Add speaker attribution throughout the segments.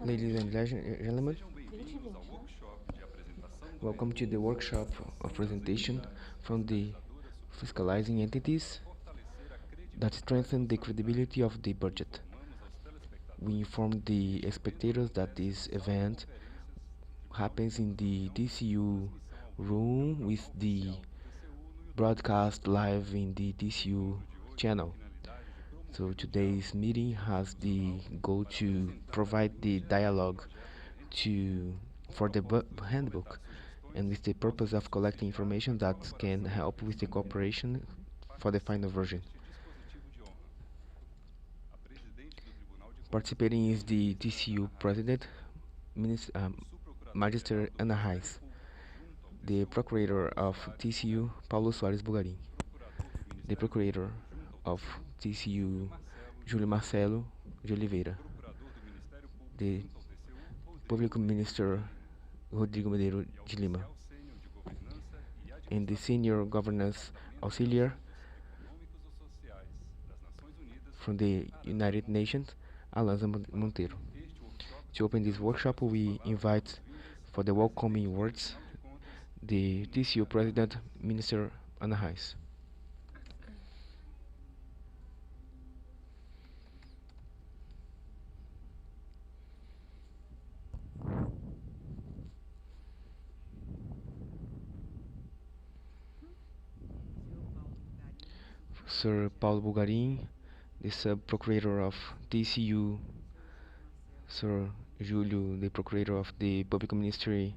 Speaker 1: Ladies and gentlemen, welcome to the workshop of presentation from the fiscalizing entities that strengthen the credibility of the budget. We inform the spectators that this event happens in the TCU room with the broadcast live in the TCU channel. So today's meeting has the goal to provide the dialogue to for the handbook and with the purpose of collecting information that can help with the cooperation for the final version. Participating is the TCU President, Magister Ana Reis, the Procurator of TCU, Paulo Soares Bugarin, the Procurator of TCU, Júlio Marcelo de Oliveira, the Public Minister, Rodrigo Medeiros de Lima, and the Senior Governance Auxiliar from the United Nations, Alanza Monteiro. To open this workshop, we invite for the welcoming words the TCU President, Minister Ana Reis. Sir Paulo Bugarin, the Sub-Procurator of TCU, Sir Júlio, the Procurator of the Public Ministry,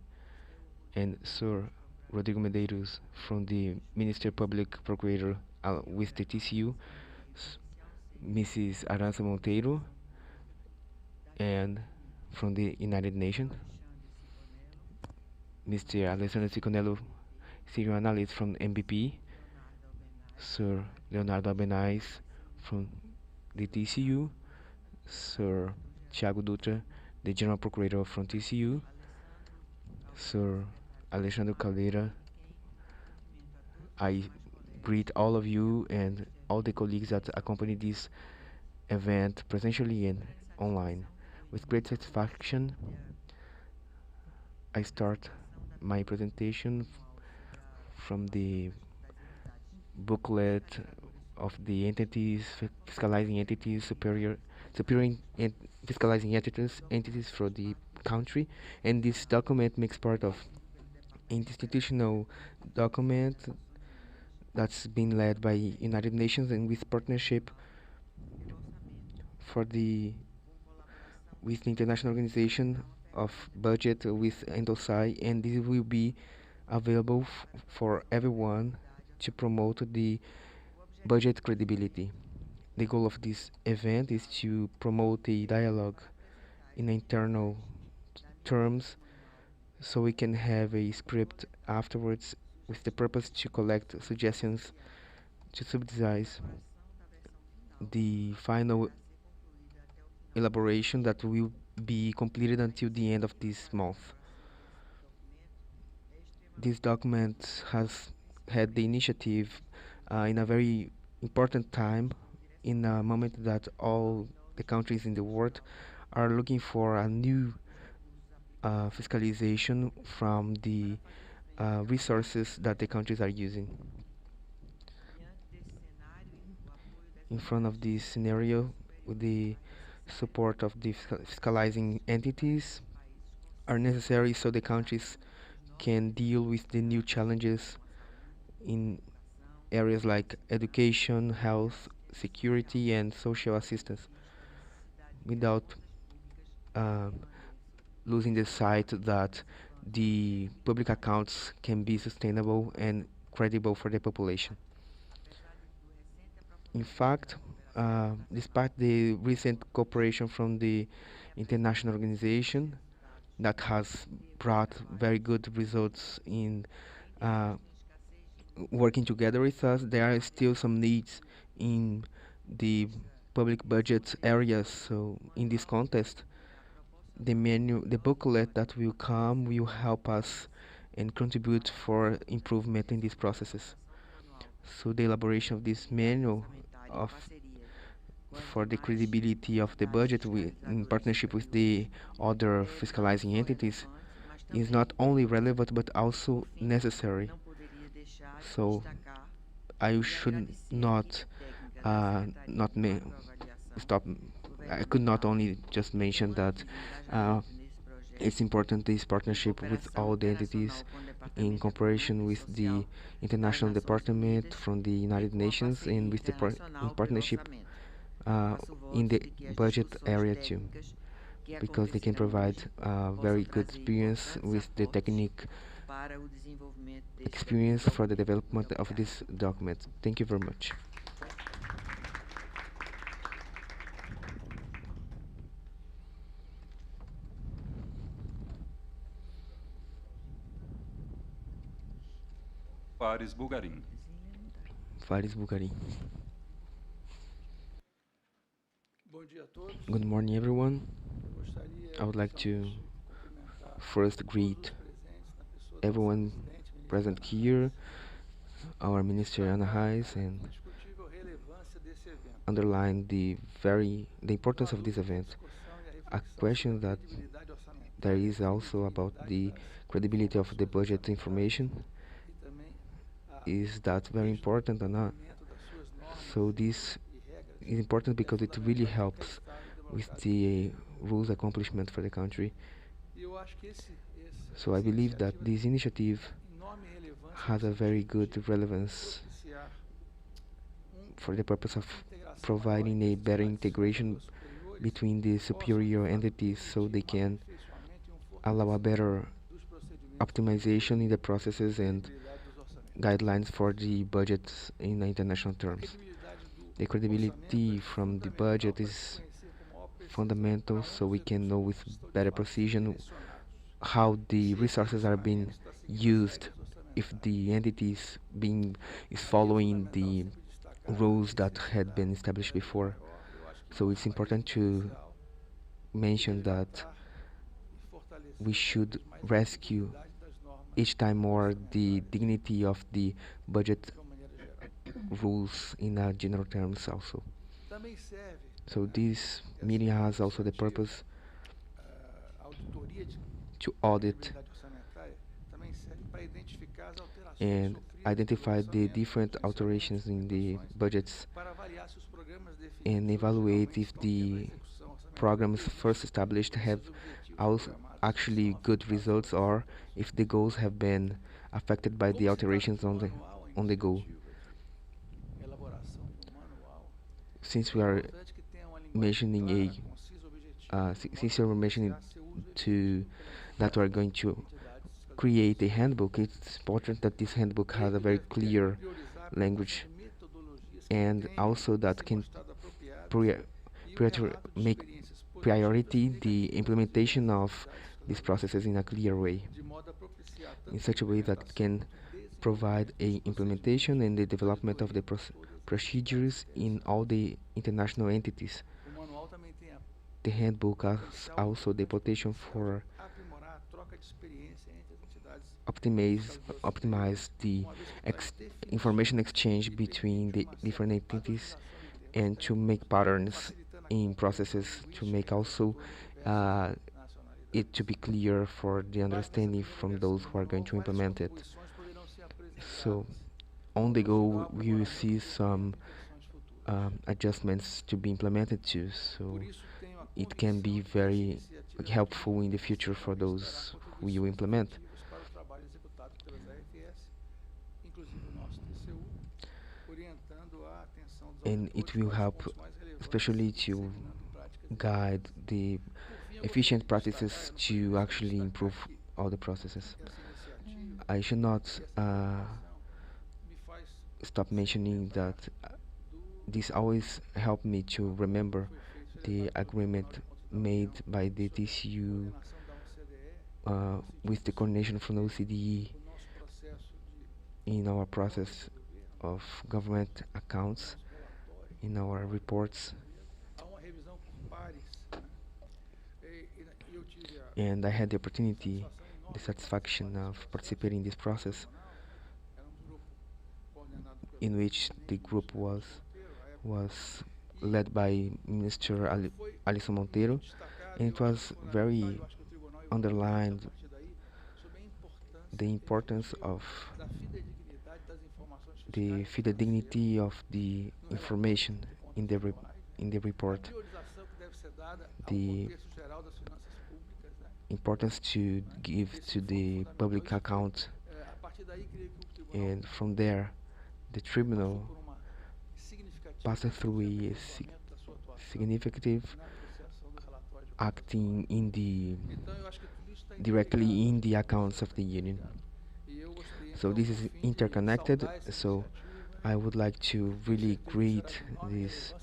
Speaker 1: and Sir Rodrigo Medeiros from the Minister Public Procurator with the TCU, Mrs. Arança Monteiro, and from the United Nations, Mr. Alessandro Ciconello, Senior Analyst from MBP, Sir Leonardo Albenais from the TCU, Sir Thiago Dutra, the General Procurator from TCU, Sir Alexandre Caldeira. I greet all of you and all the colleagues that accompany this event presentially and online. With great satisfaction, I start my presentation from the booklet of the entities, fiscalizing entities, superior fiscalizing entities for the country, and this document makes part of institutional document that's been led by United Nations and with partnership for the with the International Organization of Budget with ENDOSAI, and this will be available for everyone to promote the budget credibility. The goal of this event is to promote a dialogue in internal terms so we can have a script afterwards with the purpose to collect suggestions to subsidize the final elaboration that will be completed until the end of this month. This document has had the initiative in a very important time, in a moment that all the countries in the world are looking for a new fiscalization from the resources that the countries are using. In front of this scenario, with the support of the fiscalizing entities are necessary so the countries can deal with the new challenges in areas like education, health, security, and social assistance without uh, losing the sight that the public accounts can be sustainable and credible for the population. In fact, despite the recent cooperation from the international organization that has brought very good results in uh, working together with us, there are still some needs in the public budget areas. So in this context, the booklet that will come will help us and contribute for improvement in these processes. So the elaboration of this manual of for the credibility of the budget in partnership with the other fiscalizing entities is not only relevant but also necessary. So I should not not stop. I could not only just mention that uh, it's important this partnership with all the entities in cooperation with the international department from the United Nations and with the in partnership uh, in the budget area too, because they can provide very good experience with the technique experience for the development of this document. Thank you very much.
Speaker 2: Fares Bulgarim.
Speaker 1: Faris Bugari. Good morning, everyone. I would like to first greet everyone present here, our Minister Ana Reis, and underline the importance of this event. A question that there is also about the credibility of the budget information. Is that very important or not? So this is important because it really helps with the rules accomplishment for the country. So I believe that this initiative has a very good relevance for the purpose of providing a better integration between the superior entities so they can allow a better optimization in the processes and guidelines for the budgets in international terms. The credibility from the budget is fundamental so we can know with better precision how the resources are being used, if the entities being is following the rules that had been established before. So it's important to mention that we should rescue each time more the dignity of the budget rules in general terms also. So this meeting has also the purpose to audit and identify the different alterations in the budgets and evaluate if the programs first established have also actually good results or if the goals have been affected by the alterations on the goal. Since we are mentioning since you're mentioning to that we are going to create a handbook, it's important that this handbook has a very clear language and also that can make priority the implementation of these processes in a clear way, in such a way that it can provide a implementation and the development of the procedures in all the international entities. The handbook has also the potential for optimize the information exchange between the different entities and to make patterns in processes to make also uh, it to be clear for the understanding from those who are going to implement it. So on the go we will see some adjustments to be implemented too, so it can be very helpful in the future for those who you implement. And it will help especially to guide the efficient practices to actually improve all the processes. I should not stop mentioning that this always helped me to remember the agreement made by the TCU with the coordination from OCDE in our process of government accounts, in our reports. And I had the opportunity, the satisfaction of participating in this process in which the group was led by Minister Alisson Monteiro, and it was very underlined the importance of the fidelity of the information in in the report, the importance to give to the public account, and from there the tribunal passed through a significant acting in the directly in the accounts of the union. So this is interconnected. So I would like to really greet this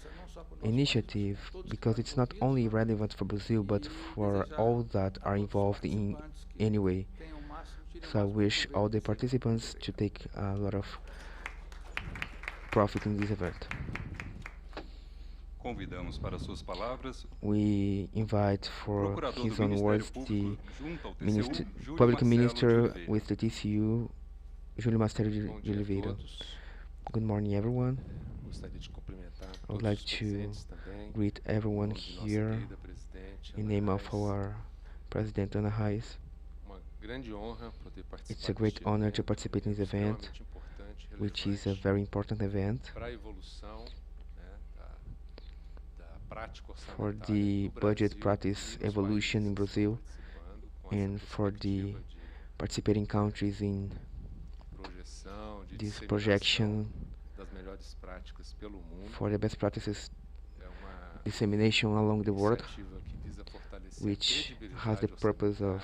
Speaker 1: initiative because it's not only relevant for Brazil but for all that are involved in any way. So I wish all the participants to take a lot of profit in this event.
Speaker 2: Convidamos para suas palavras.
Speaker 1: We invite for his own words the Public Minister with the TCU, Júlio Mastério de Oliveira. Good morning, everyone. I would like to greet everyone here in name of our President Ana Reis. It's a great honor to participate in this event, which is a very important event for the budget practice evolution in Brazil and for the participating countries in this projection for the best practices dissemination along the world, which has the purpose of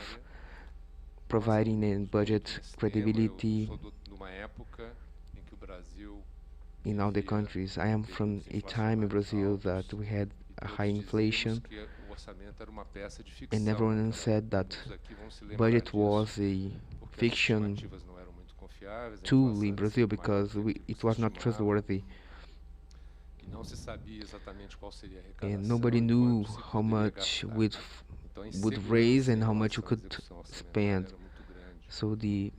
Speaker 1: providing a budget credibility in all the countries. I am from a time in Brazil that we had a high inflation, and everyone said that budget was a fiction tool in Brazil because it was not trustworthy. And nobody knew how much would raise and how much we could spend. So the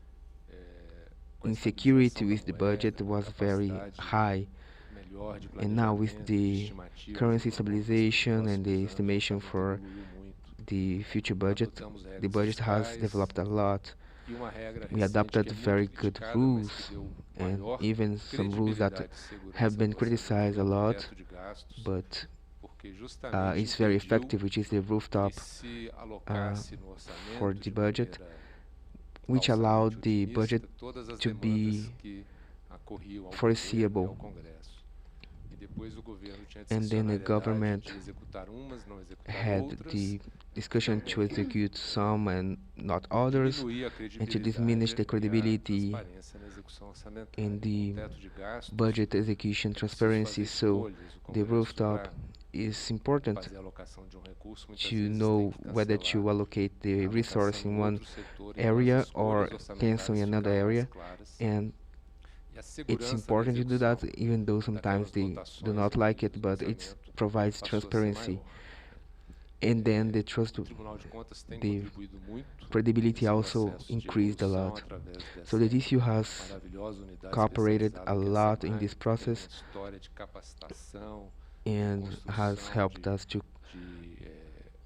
Speaker 1: insecurity with the budget was very high. And now with the currency stabilization and the estimation for the future budget, the budget has developed a lot. We adopted very good rules and even some rules that have been criticized a lot, but it's very effective, which is the rooftop for the budget, which allowed the budget to be foreseeable. And then the government had the discussion to execute some and not others, and to diminish the credibility in the budget execution transparency. So the rooftop is important to know whether to allocate the resource in one area or cancel in another area, and it's important to do that, even though sometimes they do not like it, but it provides transparency. And then the credibility also increased a lot. So the TCU has cooperated a lot in this process and has helped us to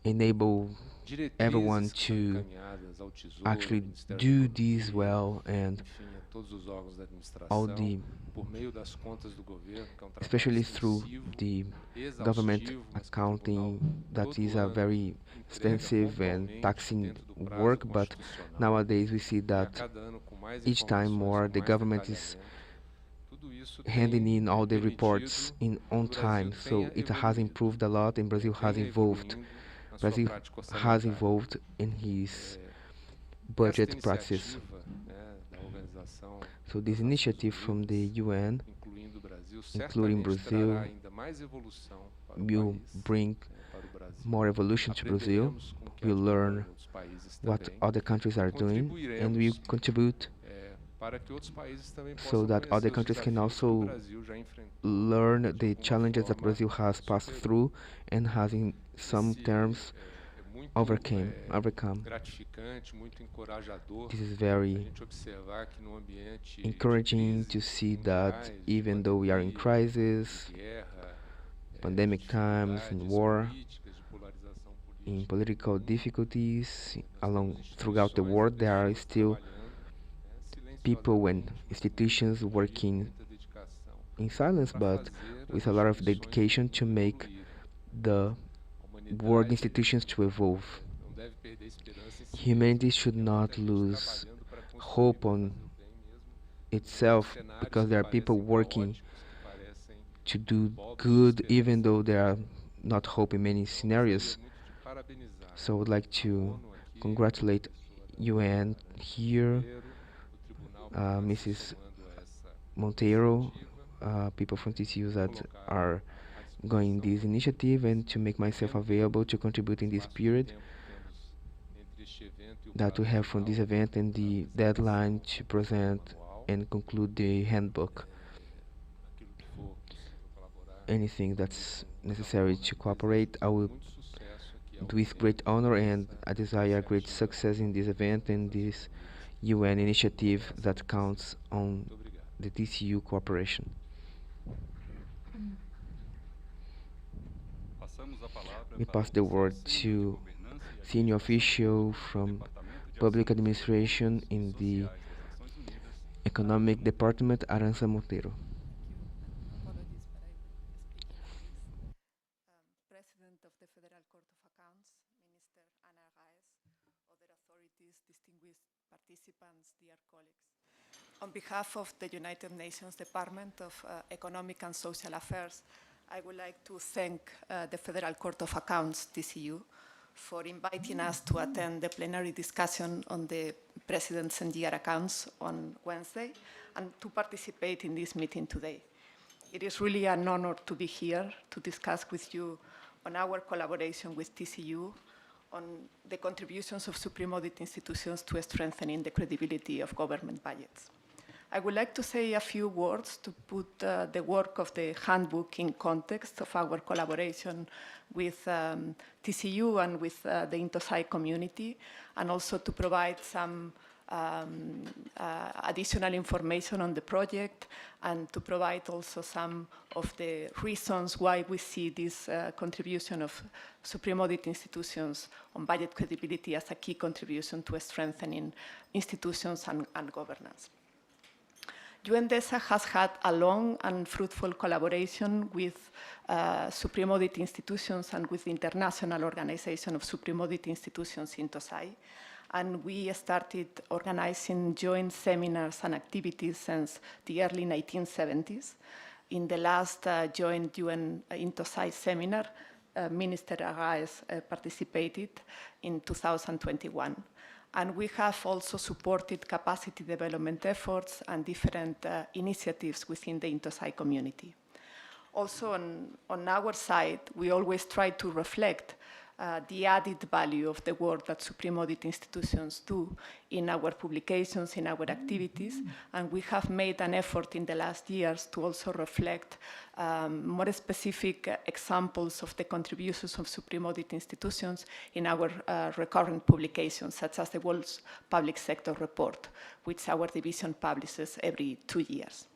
Speaker 1: enable everyone to actually do this well, and all the, especially through the government accounting, that is a very extensive and taxing work, but nowadays we see that each time more the government is handing in all the reports in on time, so it has improved a lot, and Brazil has evolved. Brazil has evolved in his budget practice. So this initiative from the UN, including Brazil, will bring more evolution to Brazil. We'll learn what other countries are doing, and we'll contribute so that other countries can also learn the challenges that Brazil has passed through and has in some terms overcome. This is very encouraging to see that even though we are in crisis pandemic times, in war, in political difficulties along throughout the world. There are still people and institutions working in silence, but with a lot of dedication to make the world institutions to evolve. Humanity should not lose hope on itself because there are people working to do good even though there are not hope in many scenarios. So I would like to congratulate UN here, Mrs. Monteiro, people from TCU that are going this initiative, and to make myself available to contribute in this period that we have from this event and the deadline to present and conclude the handbook. Anything that's necessary to cooperate, I will do with great honor, and I desire great success in this event and this UN initiative that counts on the TCU cooperation. We pass the word to senior official from public administration in the economic department, Aranza Monteiro.
Speaker 3: President of the Federal Court of Accounts, Minister Ana Gaes, other authorities, distinguished participants, dear colleagues. On behalf of the United Nations Department of Economic and Social Affairs, I would like to thank the Federal Court of Accounts, TCU, for inviting us to attend the plenary discussion on the President's end-year accounts on Wednesday and to participate in this meeting today. It is really an honor to be here to discuss with you on our collaboration with TCU on the contributions of supreme audit institutions to strengthening the credibility of government budgets. I would like to say a few words to put the work of the handbook in context of our collaboration with TCU and with the INTOSAI community, and also to provide some additional information on the project, and to provide also some of the reasons why we see this contribution of supreme audit institutions on budget credibility as a key contribution to strengthening institutions and governance. UNDESA has had a long and fruitful collaboration with supreme audit institutions and with the International Organization of Supreme Audit Institutions, INTOSAI. And we started organizing joint seminars and activities since the early 1970s. In the last joint UN INTOSAI seminar, Minister Arraes participated in 2021. And we have also supported capacity development efforts and different initiatives within the INTOSAI community. Also on our side, we always try to reflect the added value of the work that supreme audit institutions do in our publications, in our activities, and we have made an effort in the last years to also reflect more specific examples of the contributions of supreme audit institutions in our recurrent publications, such as the World's Public Sector Report, which our division publishes every 2 years.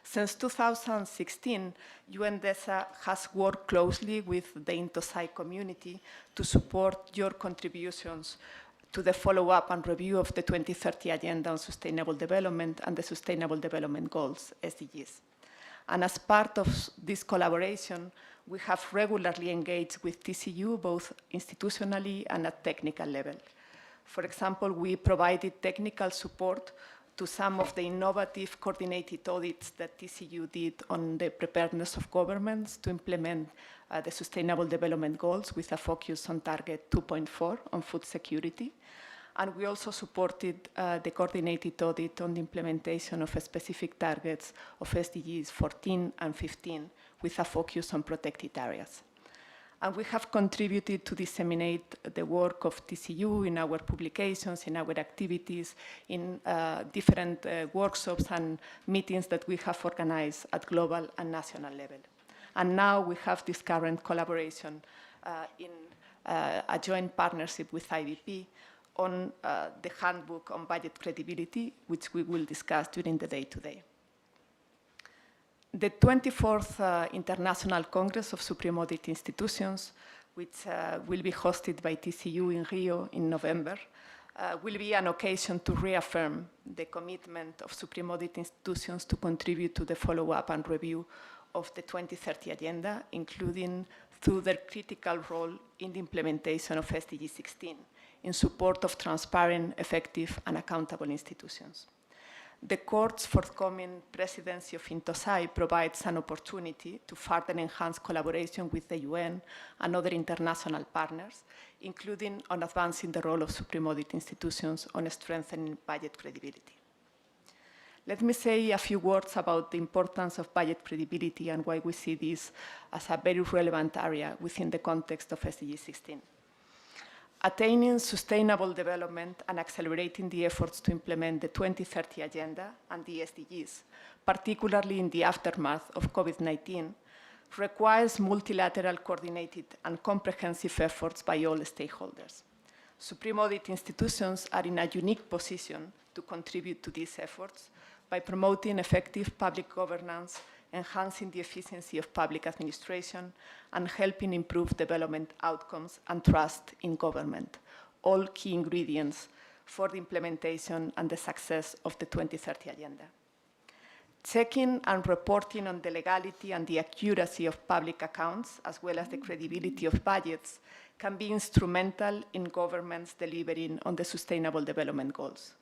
Speaker 3: Since 2016, UNDESA has worked closely with the INTOSAI community to support your contributions to the follow-up and review of the 2030 Agenda on Sustainable Development and the Sustainable Development Goals, SDGs. And as part of this collaboration, we have regularly engaged with TCU, both institutionally and at technical level. For example, we provided technical support to some of the innovative coordinated audits that TCU did on the preparedness of governments to implement the Sustainable Development Goals with a focus on target 2.4 on food security. And we also supported the coordinated audit on the implementation of specific targets of SDGs 14 and 15 with a focus on protected areas. And we have contributed to disseminate the work of TCU in our publications, in our activities, in different workshops and meetings that we have organized at global and national level. And now we have this current collaboration in a joint partnership with IDP on the handbook on budget credibility, which we will discuss during the day today. The 24th International Congress of Supreme Audit Institutions, which will be hosted by TCU in Rio in November, will be an occasion to reaffirm the commitment of Supreme Audit Institutions to contribute to the follow-up and review of the 2030 Agenda, including through their critical role in the implementation of SDG 16 in support of transparent, effective, and accountable institutions. The Court's forthcoming presidency of INTOSAI provides an opportunity to further enhance collaboration with the UN and other international partners, including on advancing the role of Supreme Audit Institutions on strengthening budget credibility. Let me say a few words about the importance of budget credibility and why we see this as a very relevant area within the context of SDG 16. Attaining sustainable development and accelerating the efforts to implement the 2030 Agenda and the SDGs, particularly in the aftermath of COVID-19, requires multilateral, coordinated, and comprehensive efforts by all stakeholders. Supreme Audit Institutions are in a unique position to contribute to these efforts by promoting effective public governance, enhancing the efficiency of public administration, and helping improve development outcomes and trust in government, all key ingredients for the implementation and the success of the 2030 Agenda. Checking and reporting on the legality and the accuracy of public accounts, as well as the credibility of budgets, can be instrumental in governments delivering on the Sustainable Development Goals.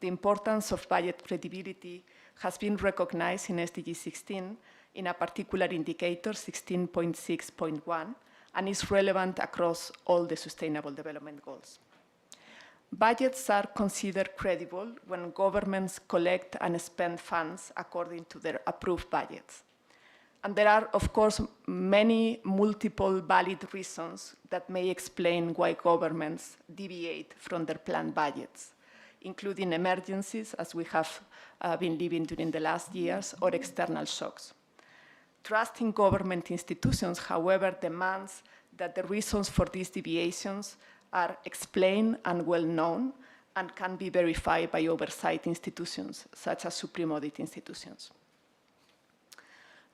Speaker 3: The importance of budget credibility has been recognized in SDG 16 in a particular indicator, 16.6.1, and is relevant across all the Sustainable Development Goals. Budgets are considered credible when governments collect and spend funds according to their approved budgets. And there are, of course, many multiple valid reasons that may explain why governments deviate from their planned budgets, including emergencies, as we have been living during the last years, or external shocks. Trust in government institutions, however, demands that the reasons for these deviations are explained and well known and can be verified by oversight institutions, such as Supreme Audit Institutions.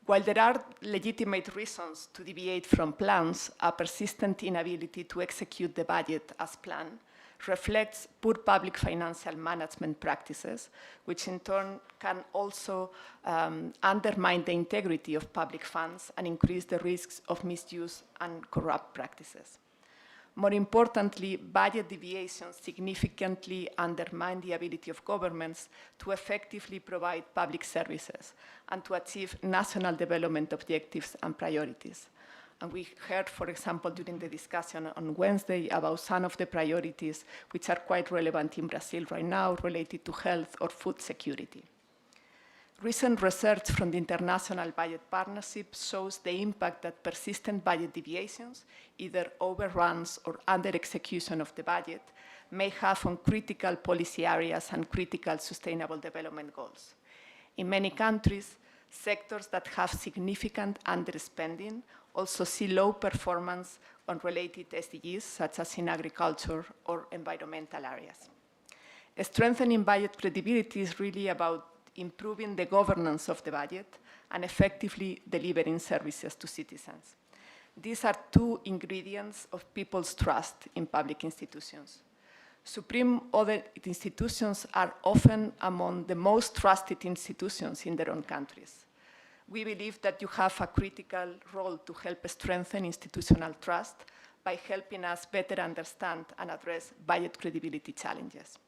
Speaker 3: While there are legitimate reasons to deviate from plans, a persistent inability to execute the budget as planned reflects poor public financial management practices, which in turn can also undermine the integrity of public funds and increase the risks of misuse and corrupt practices. More importantly, budget deviations significantly undermine the ability of governments to effectively provide public services and to achieve national development objectives and priorities. And we heard, for example, during the discussion on Wednesday about some of the priorities which are quite relevant in Brazil right now related to health or food security. Recent research from the International Budget Partnership shows the impact that persistent budget deviations, either overruns or under-execution of the budget, may have on critical policy areas and critical sustainable development goals. In many countries, sectors that have significant underspending also see low performance on related SDGs, such as in agriculture or environmental areas. Strengthening budget credibility is really about improving the governance of the budget and effectively delivering services to citizens. These are two ingredients of people's trust in public institutions. Supreme Audit Institutions are often among the most trusted institutions in their own countries. We believe that you have a critical role to help strengthen institutional trust by helping us better understand and address budget credibility challenges.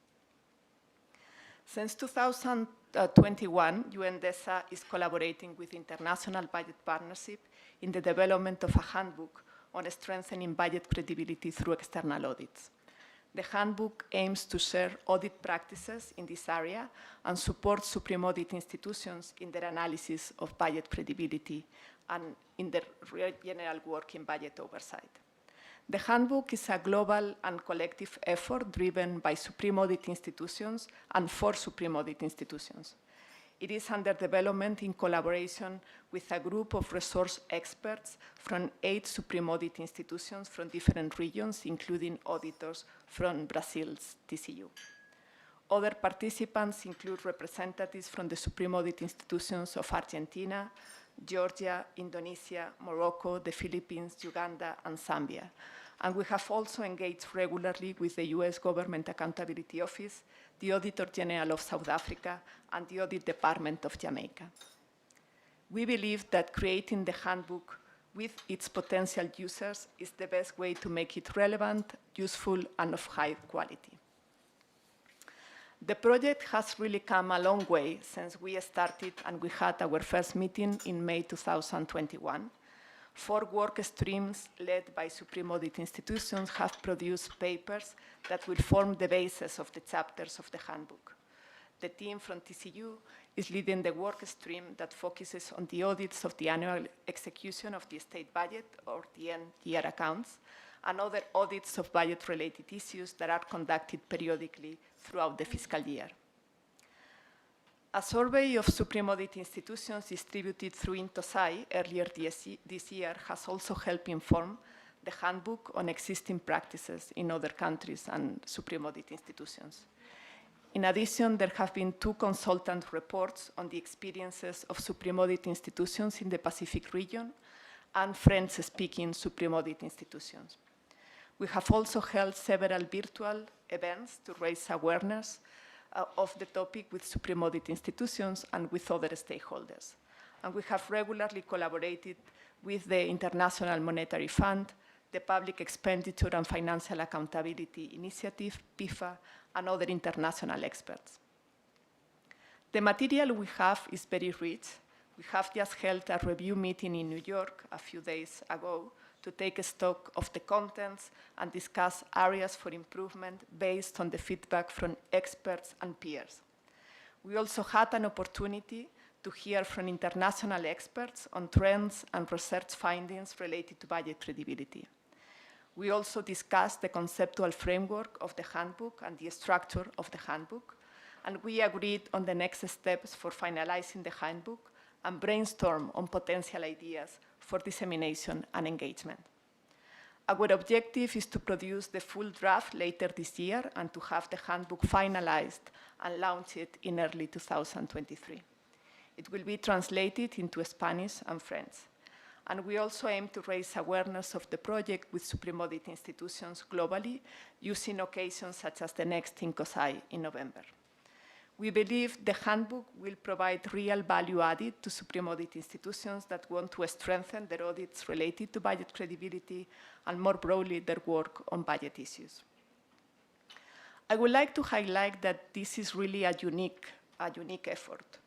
Speaker 3: Since 2021, UNDESA is collaborating with International Budget Partnership in the development of a handbook on strengthening budget credibility through external audits. The handbook aims to share audit practices in this area and support Supreme Audit Institutions in their analysis of budget credibility and in their general work in budget oversight. The handbook is a global and collective effort driven by Supreme Audit Institutions and for Supreme Audit Institutions. It is under development in collaboration with a group of resource experts from 8 Supreme Audit Institutions from different regions, including auditors from Brazil's TCU. Other participants include representatives from the Supreme Audit institutions of Argentina, Georgia, Indonesia, Morocco, the Philippines, Uganda, and Zambia. And we have also engaged regularly with the US Government Accountability Office, the Auditor General of South Africa, and the Audit Department of Jamaica. We believe that creating the handbook with its potential users is the best way to make it relevant, useful, and of high quality. The project has really come a long way since we started and we had our first meeting in May 2021. 4 work streams led by Supreme Audit institutions have produced papers that will form the basis of the chapters of the handbook. The team from TCU is leading the work stream that focuses on the audits of the annual execution of the state budget, or the end-year accounts, and other audits of budget-related issues that are conducted periodically throughout the fiscal year. A survey of Supreme Audit institutions distributed through INTOSAI earlier this year has also helped inform the handbook on existing practices in other countries and Supreme Audit institutions. In addition, there have been 2 consultant reports on the experiences of Supreme Audit institutions in the Pacific region and French-speaking Supreme Audit institutions. We have also held several virtual events to raise awareness of the topic with Supreme Audit institutions and with other stakeholders. And we have regularly collaborated with the International Monetary Fund, the Public Expenditure and Financial Accountability Initiative, PIFA, and other international experts. The material we have is very rich. We have just held a review meeting in New York a few days ago to take stock of the contents and discuss areas for improvement based on the feedback from experts and peers. We also had an opportunity to hear from international experts on trends and research findings related to budget credibility. We also discussed the conceptual framework of the handbook and the structure of the handbook, and we agreed on the next steps for finalizing the handbook and brainstorm on potential ideas for dissemination and engagement. Our objective is to produce the full draft later this year and to have the handbook finalized and launched in early 2023. It will be translated into Spanish and French. And we also aim to raise awareness of the project with Supreme Audit institutions globally, using occasions such as the next INCOSAI in November. We believe the handbook will provide real value added to Supreme Audit institutions that want to strengthen their audits related to budget credibility and more broadly their work on budget issues. I would like to highlight that this is really a unique effort.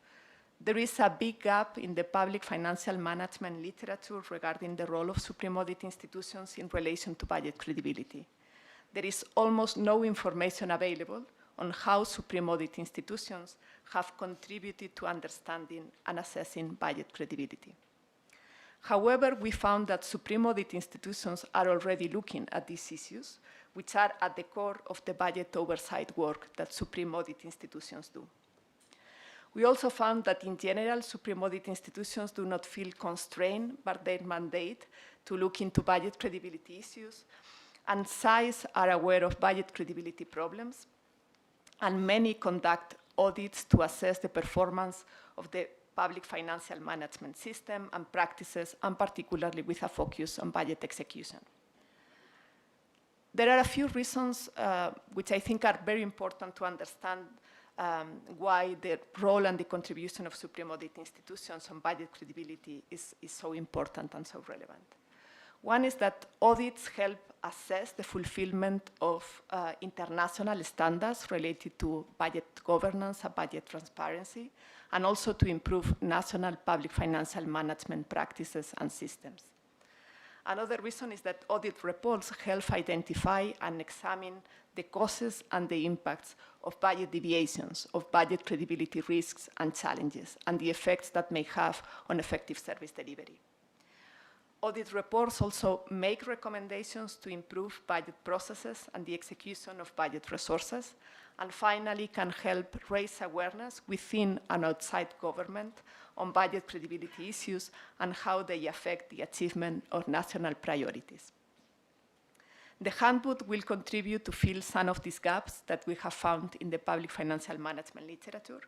Speaker 3: There is a big gap in the public financial management literature regarding the role of Supreme Audit institutions in relation to budget credibility. There is almost no information available on how Supreme Audit institutions have contributed to understanding and assessing budget credibility. However, we found that Supreme Audit institutions are already looking at these issues, which are at the core of the budget oversight work that Supreme Audit institutions do. We also found that in general, Supreme Audit institutions do not feel constrained by their mandate to look into budget credibility issues, and SAIs are aware of budget credibility problems, and many conduct audits to assess the performance of the public financial management system and practices, and particularly with a focus on budget execution. There are a few reasons which I think are very important to understand why the role and the contribution of Supreme Audit institutions on budget credibility is so important and so relevant. One is that audits help assess the fulfillment of international standards related to budget governance and budget transparency, and also to improve national public financial management practices and systems. Another reason is that audit reports help identify and examine the causes and the impacts of budget deviations, of budget credibility risks and challenges, and the effects that may have on effective service delivery. Audit reports also make recommendations to improve budget processes and the execution of budget resources, and finally can help raise awareness within and outside government on budget credibility issues and how they affect the achievement of national priorities. The handbook will contribute to fill some of these gaps that we have found in the public financial management literature.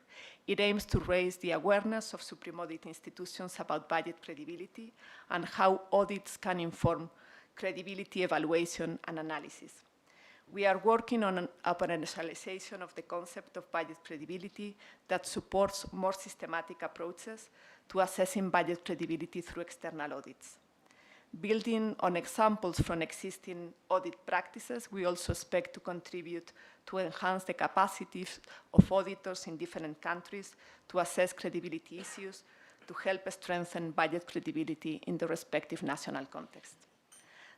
Speaker 3: It aims to raise the awareness of supreme audit institutions about budget credibility and how audits can inform credibility evaluation and analysis. We are working on an operationalization of the concept of budget credibility that supports more systematic approaches to assessing budget credibility through external audits. Building on examples from existing audit practices, we also expect to contribute to enhance the capacities of auditors in different countries to assess credibility issues to help strengthen budget credibility in the respective national context.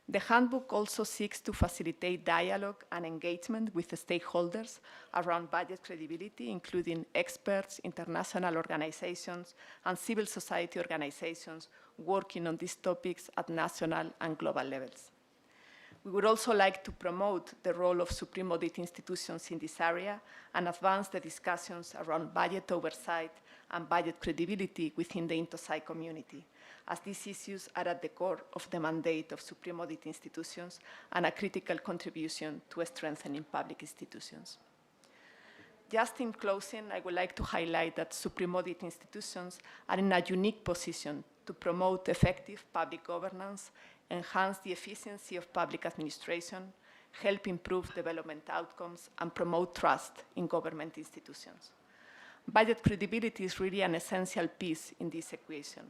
Speaker 3: The handbook also seeks to facilitate dialogue and engagement with the stakeholders around budget credibility, including experts, international organizations, and civil society organizations working on these topics at national and global levels. We would also like to promote the role of supreme audit institutions in this area and advance the discussions around budget oversight and budget credibility within the INTOSAI community, as these issues are at the core of the mandate of supreme audit institutions and a critical contribution to strengthening public institutions. Just in closing, I would like to highlight that supreme audit institutions are in a unique position to promote effective public governance, enhance the efficiency of public administration, help improve development outcomes, and promote trust in government institutions. Budget credibility is really an essential piece in this equation.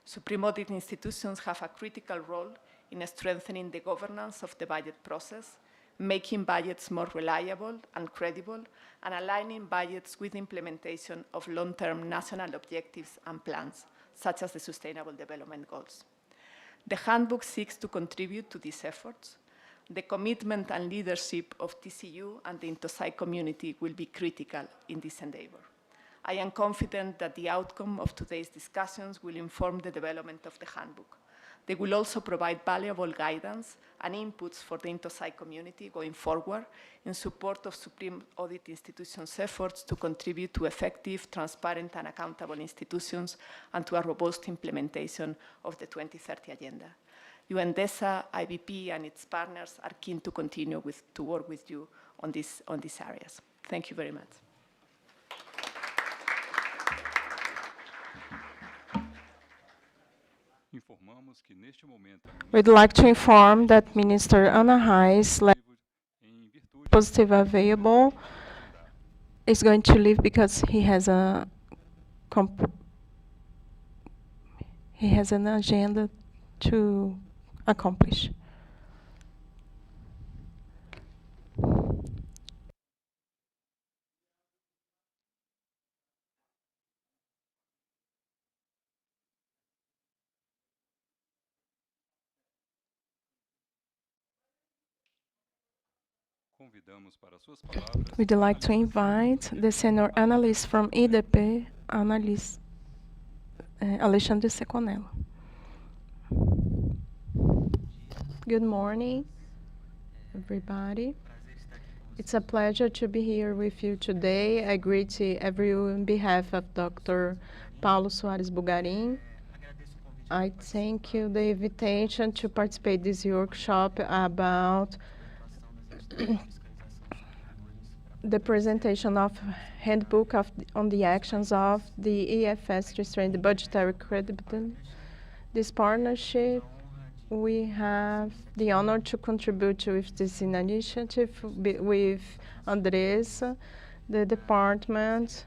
Speaker 3: Supreme audit institutions have a critical role in strengthening the governance of the budget process, making budgets more reliable and credible, and aligning budgets with implementation of long-term national objectives and plans, such as the Sustainable Development Goals. The handbook seeks to contribute to these efforts. The commitment and leadership of TCU and the INTOSAI community will be critical in this endeavor. I am confident that the outcome of today's discussions will inform the development of the handbook. They will also provide valuable guidance and inputs for the INTOSAI community going forward in support of Supreme Audit Institutions' efforts to contribute to effective, transparent, and accountable institutions and to a robust implementation of the 2030 Agenda. UNDESA, IBP, and its partners are keen to continue to work with you on these areas. Thank you very much.
Speaker 4: We'd like to inform that Minister Ana Reis, positive available, is going to leave because he has an agenda to accomplish. We'd like to invite the senior analyst from IDP, analyst Alexandre Seconello. Good morning, everybody. It's a pleasure to be here with you today. I greet everyone on behalf of Dr. Paulo Soares Bugarin. I thank you the invitation to participate in this workshop about the presentation of Handbook on the actions of the EFS to strengthen the budgetary credibility. This partnership, we have the honor to contribute with this initiative with Andressa, the Department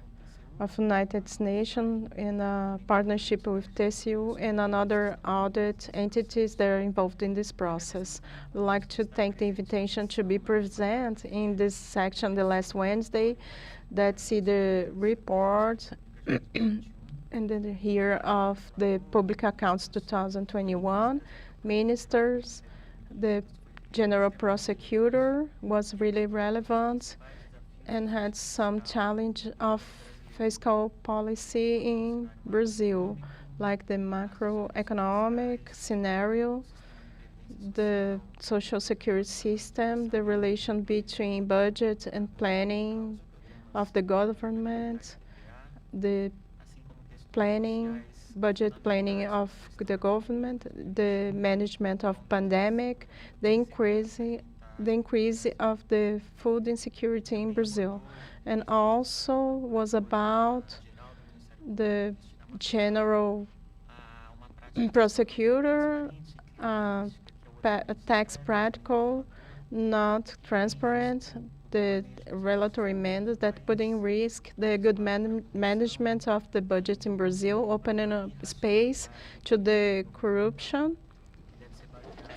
Speaker 4: of United Nations, in a partnership with TCU and another audit entities that are involved in this process. We'd like to thank the invitation to be present in this section the last Wednesday that see the report and then here of the Public Accounts 2021. Ministers, the General Prosecutor was really relevant and had some challenge of fiscal policy in Brazil, like the macroeconomic scenario, the social security system, the relation between budget and planning of the government, the planning budget planning of the government, the management of pandemic, the increase of the food insecurity in Brazil, and also was about the general prosecutor, uh, tax practical, not transparent, the regulatory mandate that put in risk the good management of the budget in Brazil, opening up space to the corruption.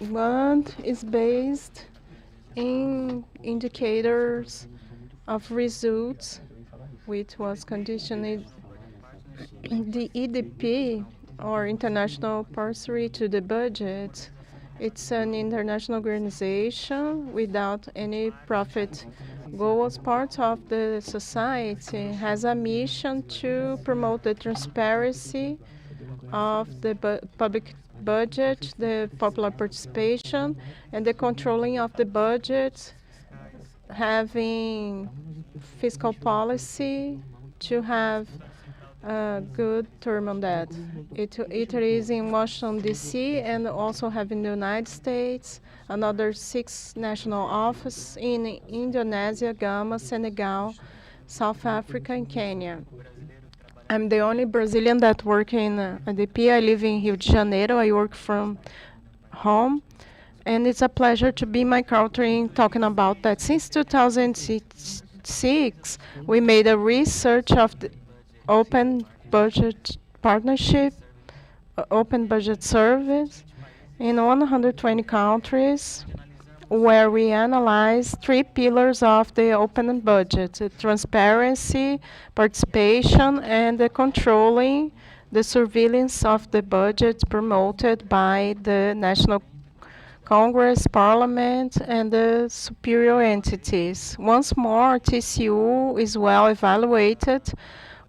Speaker 4: One is based in indicators of results, which was conditioned the EDP, or International Parcel to the Budget. It's an international organization without any profit goal. As part of the society, has a mission to promote the transparency of the public budget, the popular participation, and the controlling of the budget, having fiscal policy to have a good term on that. It is in Washington, D.C., and also have in the United States, another 6 national offices in Indonesia, Ghana, Senegal, South Africa, and Kenya. I'm the only Brazilian that work in ADP. I live in Rio de Janeiro. I work from home. And it's a pleasure to be in my country talking about that. Since 2006, we made a research of the open budget partnership, open budget service in 120 countries, where we analyze 3 pillars of the open budget: transparency, participation, and the controlling, the surveillance of the budget promoted by the National Congress, Parliament, and the superior entities. Once more, TCU is well evaluated.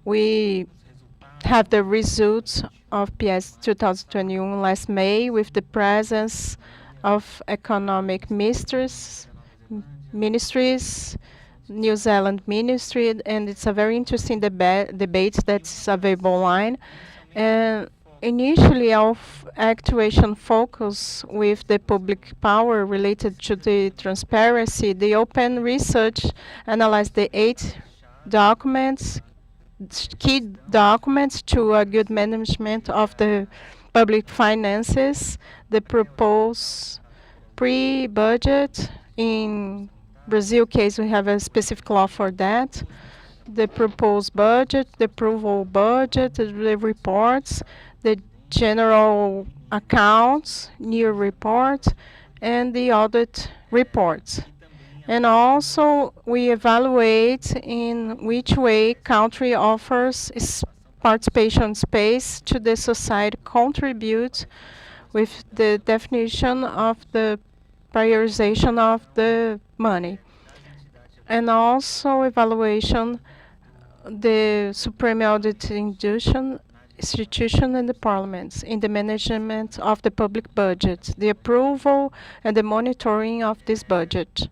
Speaker 4: We have the results of PS 2021 last May with the presence of economic ministries, New Zealand ministry, and it's a very interesting debate that's available online. And initially, our actuation focus with the public power related to the transparency. The open research analyzed the 8 documents, key documents to a good management of the public finances, the proposed pre-budget. In Brazil case, we have a specific law for that. The proposed budget, the approval budget, the reports, the general accounts, new report, and the audit reports. And also, we evaluate in which way country offers participation space to the society, contribute with the definition of the prioritization of the money. And also evaluation the Supreme Audit institution and the parliaments in the management of the public budget, the approval and the monitoring of this budget.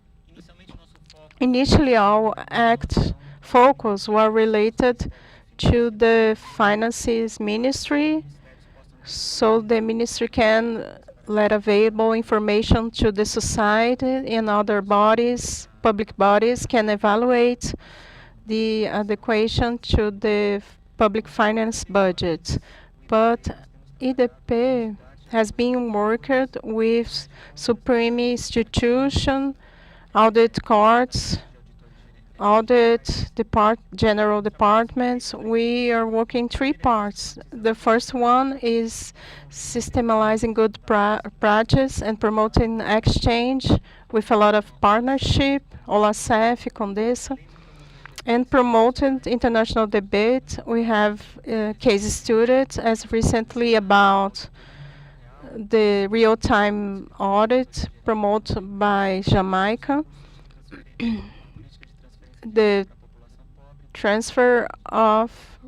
Speaker 4: Initially, our act focus were related to the finances ministry, so the ministry can let available information to the society, and other bodies, public bodies, can evaluate the adequation to the public finance budget. But IDP has been worked with Supreme Institution, audit courts, general departments. We are working 3 parts. The first one is systematizing good practice and promoting exchange with a lot of partnership, OLACEF, Condesa, and promoted international debate. We have case studies as recently about the real-time audit promoted by Jamaica, the transfer of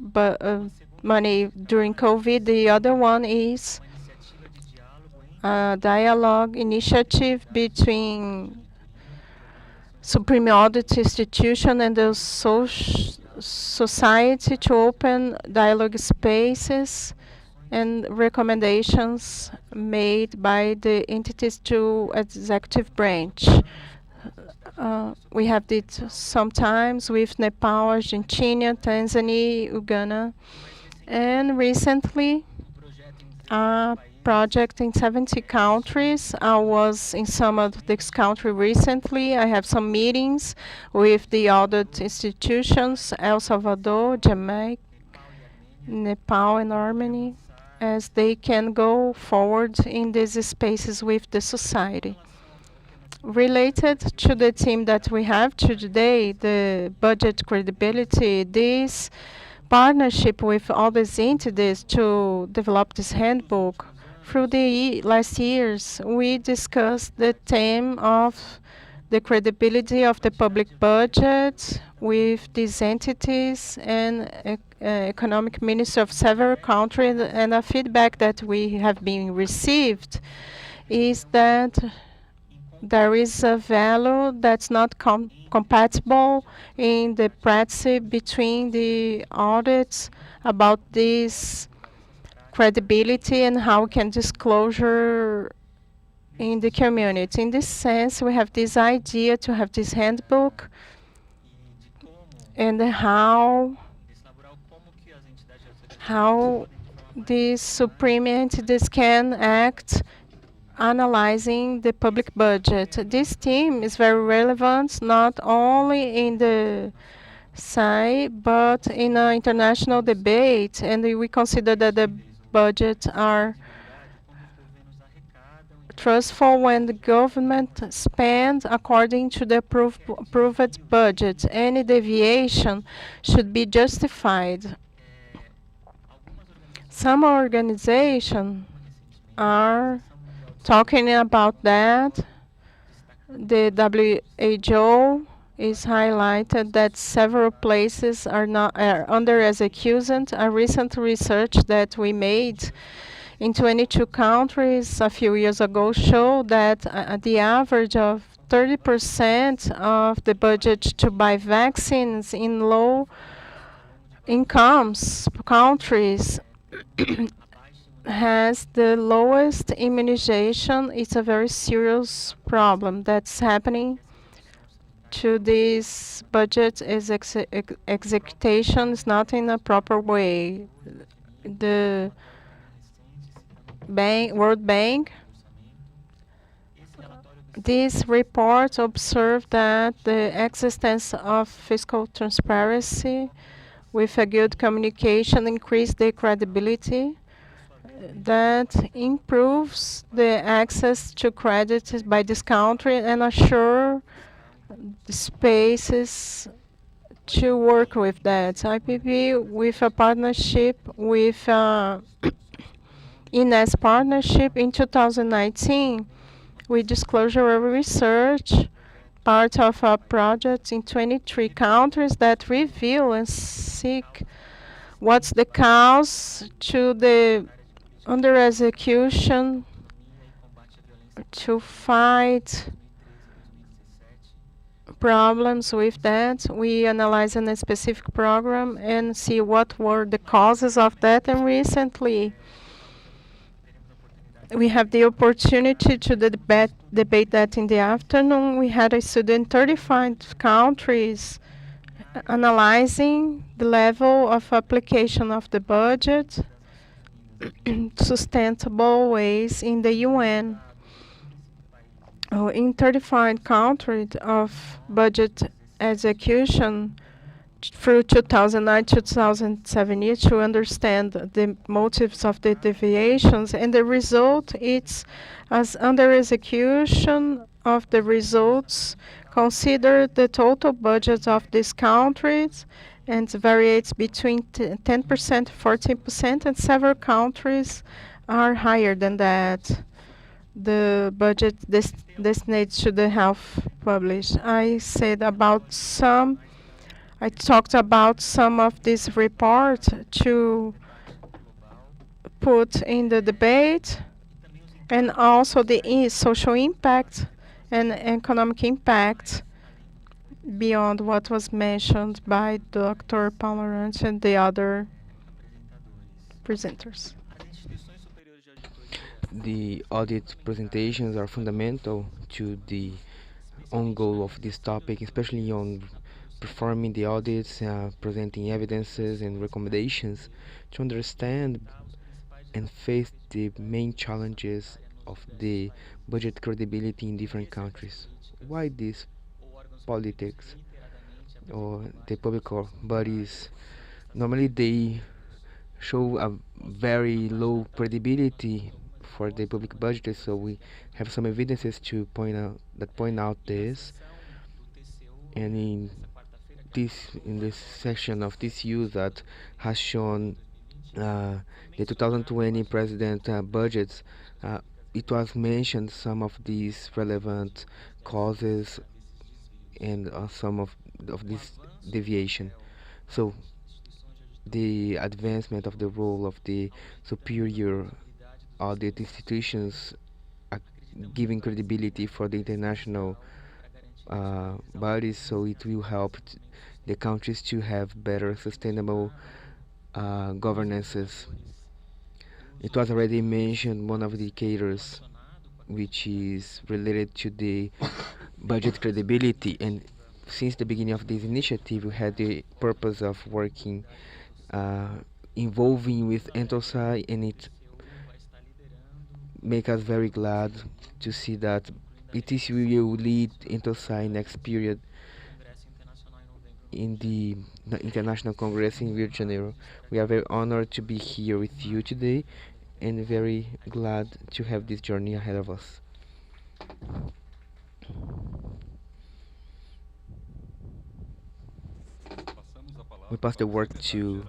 Speaker 4: money during COVID. The other one is a dialogue initiative between Supreme Audit Institution and the society to open dialogue spaces and recommendations made by the entities to executive branch. We have did sometimes with Nepal, Argentina, Tanzania, Uganda, and recently a project in 70 countries. I was in some of this country recently. I have some meetings with the audit institutions, El Salvador, Jamaica, Nepal, and Armenia, as they can go forward in these spaces with the society. Related to the theme that we have today, the budget credibility, this partnership with all these entities to develop this handbook. Through the last years, we discussed the theme of the credibility of the public budget with these entities and economic minister of several countries, and a feedback that we have been received is that there is a value that's not compatible in the practice between the audits about this credibility and how can disclosure in the community. In this sense, we have this idea to have this handbook and how these supreme entities can act analyzing the public budget. This theme is very relevant not only in the SAI but in an international debate, and we consider that the budgets are trustful when the government spends according to the approved budget. Any deviation should be justified. Some organizations are talking about that. The WHO is highlighted that several places are under execution. A recent research that we made in 22 countries a few years ago showed that the average of 30% of the budget to buy vaccines in low incomes countries has the lowest immunization. It's a very serious problem that's happening to this budget execution is not in a proper way. The World Bank, this report observed that the existence of fiscal transparency with a good communication increase the credibility that improves the access to credit by this country and assure the spaces to work with that. IPP with a partnership with INES partnership in 2019, we disclosure a research part of a project in 23 countries that reveal and seek what's the cause to the under execution to fight problems with that. We analyze in a specific program and see what were the causes of that. And recently, we have the opportunity to debate that in the afternoon. We had a student in 35 countries analyzing the level of application of the budget sustainable ways in the UN. In 35 countries of budget execution through 2009-2017 to understand the motives of the deviations, and the result is as under execution of the results consider the total budget of these countries and varies between 10%, 14%, and several countries are higher than that. The budget designated to the health published. I talked about some of this report to put in the debate, and also the social impact and economic impact beyond what was mentioned by Dr. Palmerant and the other presenters.
Speaker 1: The audit presentations are fundamental to the own goal of this topic, especially on performing the audits, presenting evidences and recommendations to understand and face the main challenges of the budget credibility in different countries. Why this politics or the public bodies normally they show a very low credibility for the public budget, so we have some evidences to point out this. And in this section of TCU that has shown uh, the 2020 president budgets, uh, it was mentioned some of these relevant causes and some of this deviation. So the advancement of the role of the superior audit institutions uh, giving credibility for the international bodies, so it will help the countries to have better sustainable governances. It was already mentioned one of the indicators which is related to the budget credibility, and since the beginning of this initiative we had the purpose of working uh, involving with Entosai, and it make us very glad to see that ETC will lead Entosai next period in the International Congress in Rio de Janeiro. We are very honored to be here with you today and very glad to have this journey ahead of us. We pass the word to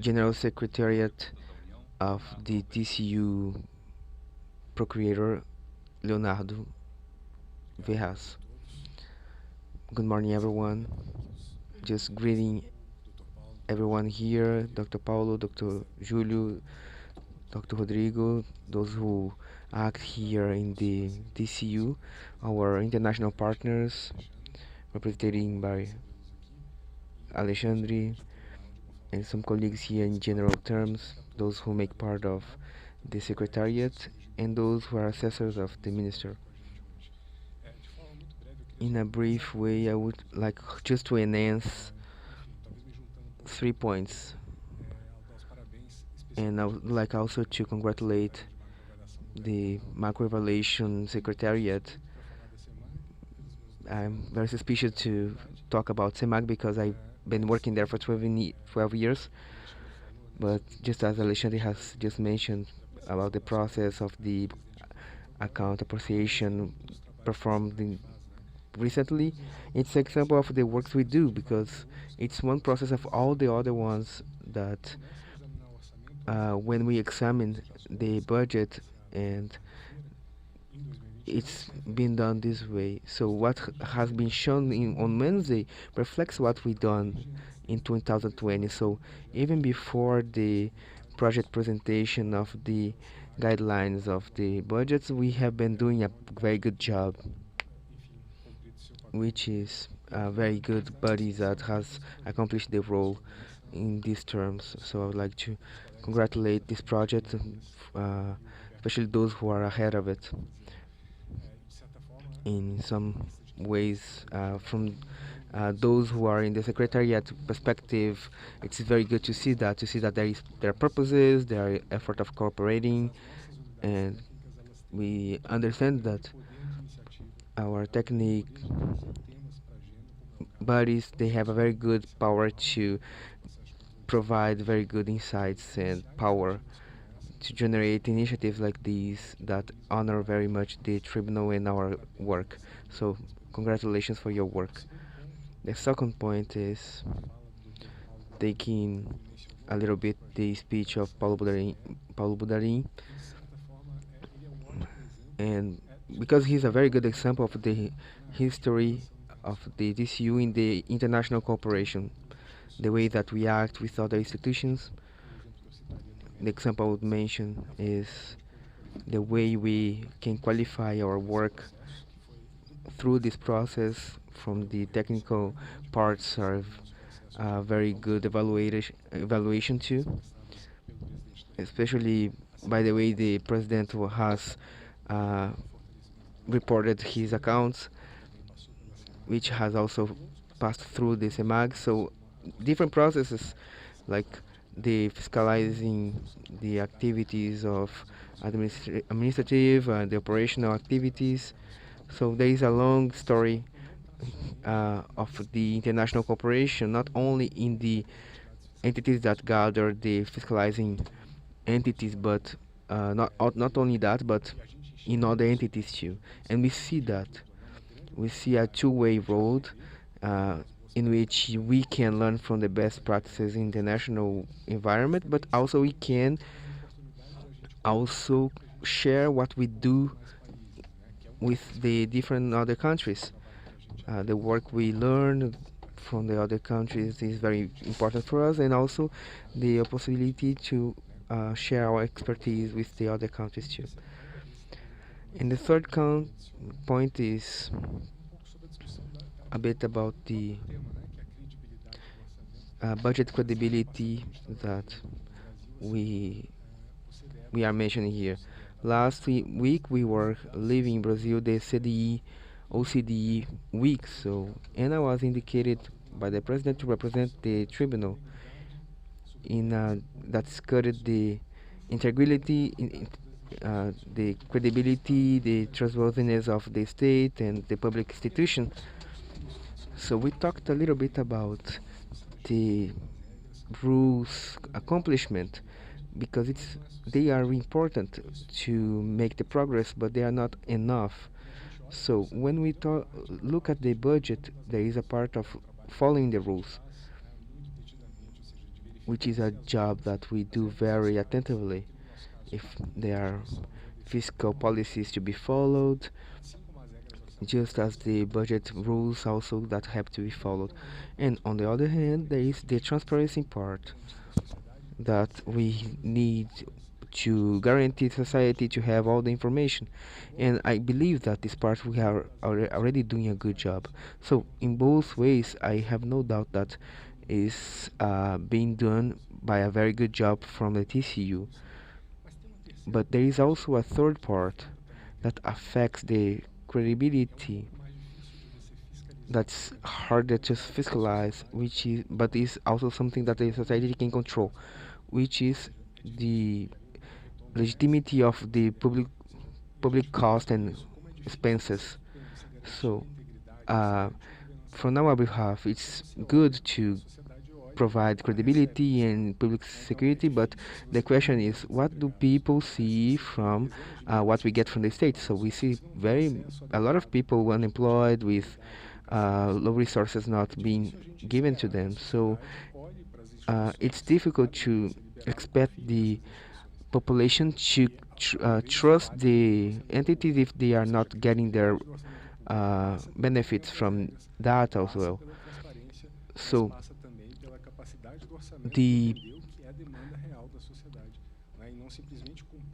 Speaker 1: General Secretariat of the TCU Procurator Leonardo Verras. Good morning, everyone. Just greeting everyone here, Dr. Paulo, Dr. Julio, Dr. Rodrigo, those who act here in the TCU, our international partners, represented by Alexandre, and some colleagues here in general terms, those who make part of the Secretariat, and those who are assessors of the Minister. In a brief way, I would like just to enhance 3 points. And I would like also to congratulate the Macro Evaluation Secretariat. I'm very suspicious to talk about CEMAC because I've been working there for 12 years. But just as Alexandre has just mentioned about the process of the account appreciation performed recently, it's an example of the works we do because it's one process of all the other ones that when we examine the budget, and it's been done this way. So what has been shown on Wednesday reflects what we done in 2020. So even before the project presentation of the guidelines of the budgets, we have been doing a very good job, which is a very good body that has accomplished the role in these terms. So I would like to congratulate this project, especially those who are ahead of it. In some ways, from those who are in the secretariat perspective, it's very good to see that there are purposes, there are effort of cooperating, and we understand that our technique bodies, they have a very good power to provide very good insights and power to generate initiatives like these that honor very much the tribunal and our work. So congratulations for your work. The second point is taking a little bit the speech of Paulo Budarin, and because he's a very good example of the history of the DCU in the international cooperation, the way that we act with other institutions. The example I would mention is the way we can qualify our work through this process. From the technical parts are very good evaluation too, especially By the way, the president has uh, reported his accounts, which has also passed through the SEMAG. So different processes like the fiscalizing the activities of administrative and the operational activities. So there is a long story of the international cooperation, not only in the entities that gather the fiscalizing entities, but not only that, but in other entities too. And we see that. We see a two-way road uh, in which we can learn from the best practices in the national environment, but also we can also share what we do with the different other countries. The work we learn from the other countries is very important for us, and also the possibility to share our expertise with the other countries too. And the third point is a bit about the budget credibility that we we are mentioning here. Last week we were living in Brazil the CDE OCDE week, so and I was indicated by the president to represent the tribunal in that discussed the integrity, the credibility, the trustworthiness of the state and the public institution. So we talked a little bit about the rules accomplishment because they are important to make the progress, but they are not enough. So when we look at the budget, there is a part of following the rules, which is a job that we do very attentively. If there are fiscal policies to be followed, just as the budget rules also that have to be followed. And on the other hand, there is the transparency part that we need to guarantee society to have all the information. And I believe that this part we are already doing a good job. So in both ways, I have no doubt that is being done by a very good job from the TCU. But there is also a third part that affects the credibility that's harder to fiscalize, which is but is also something that the society can control, which is the legitimacy of the public cost and expenses. So, from our behalf, it's good to provide credibility and public security, but the question is, what do people see from what we get from the state? So we see a lot of people unemployed with low resources not being given to them. So it's difficult to expect the population to trust the entities if they are not getting their benefits from that as well. So the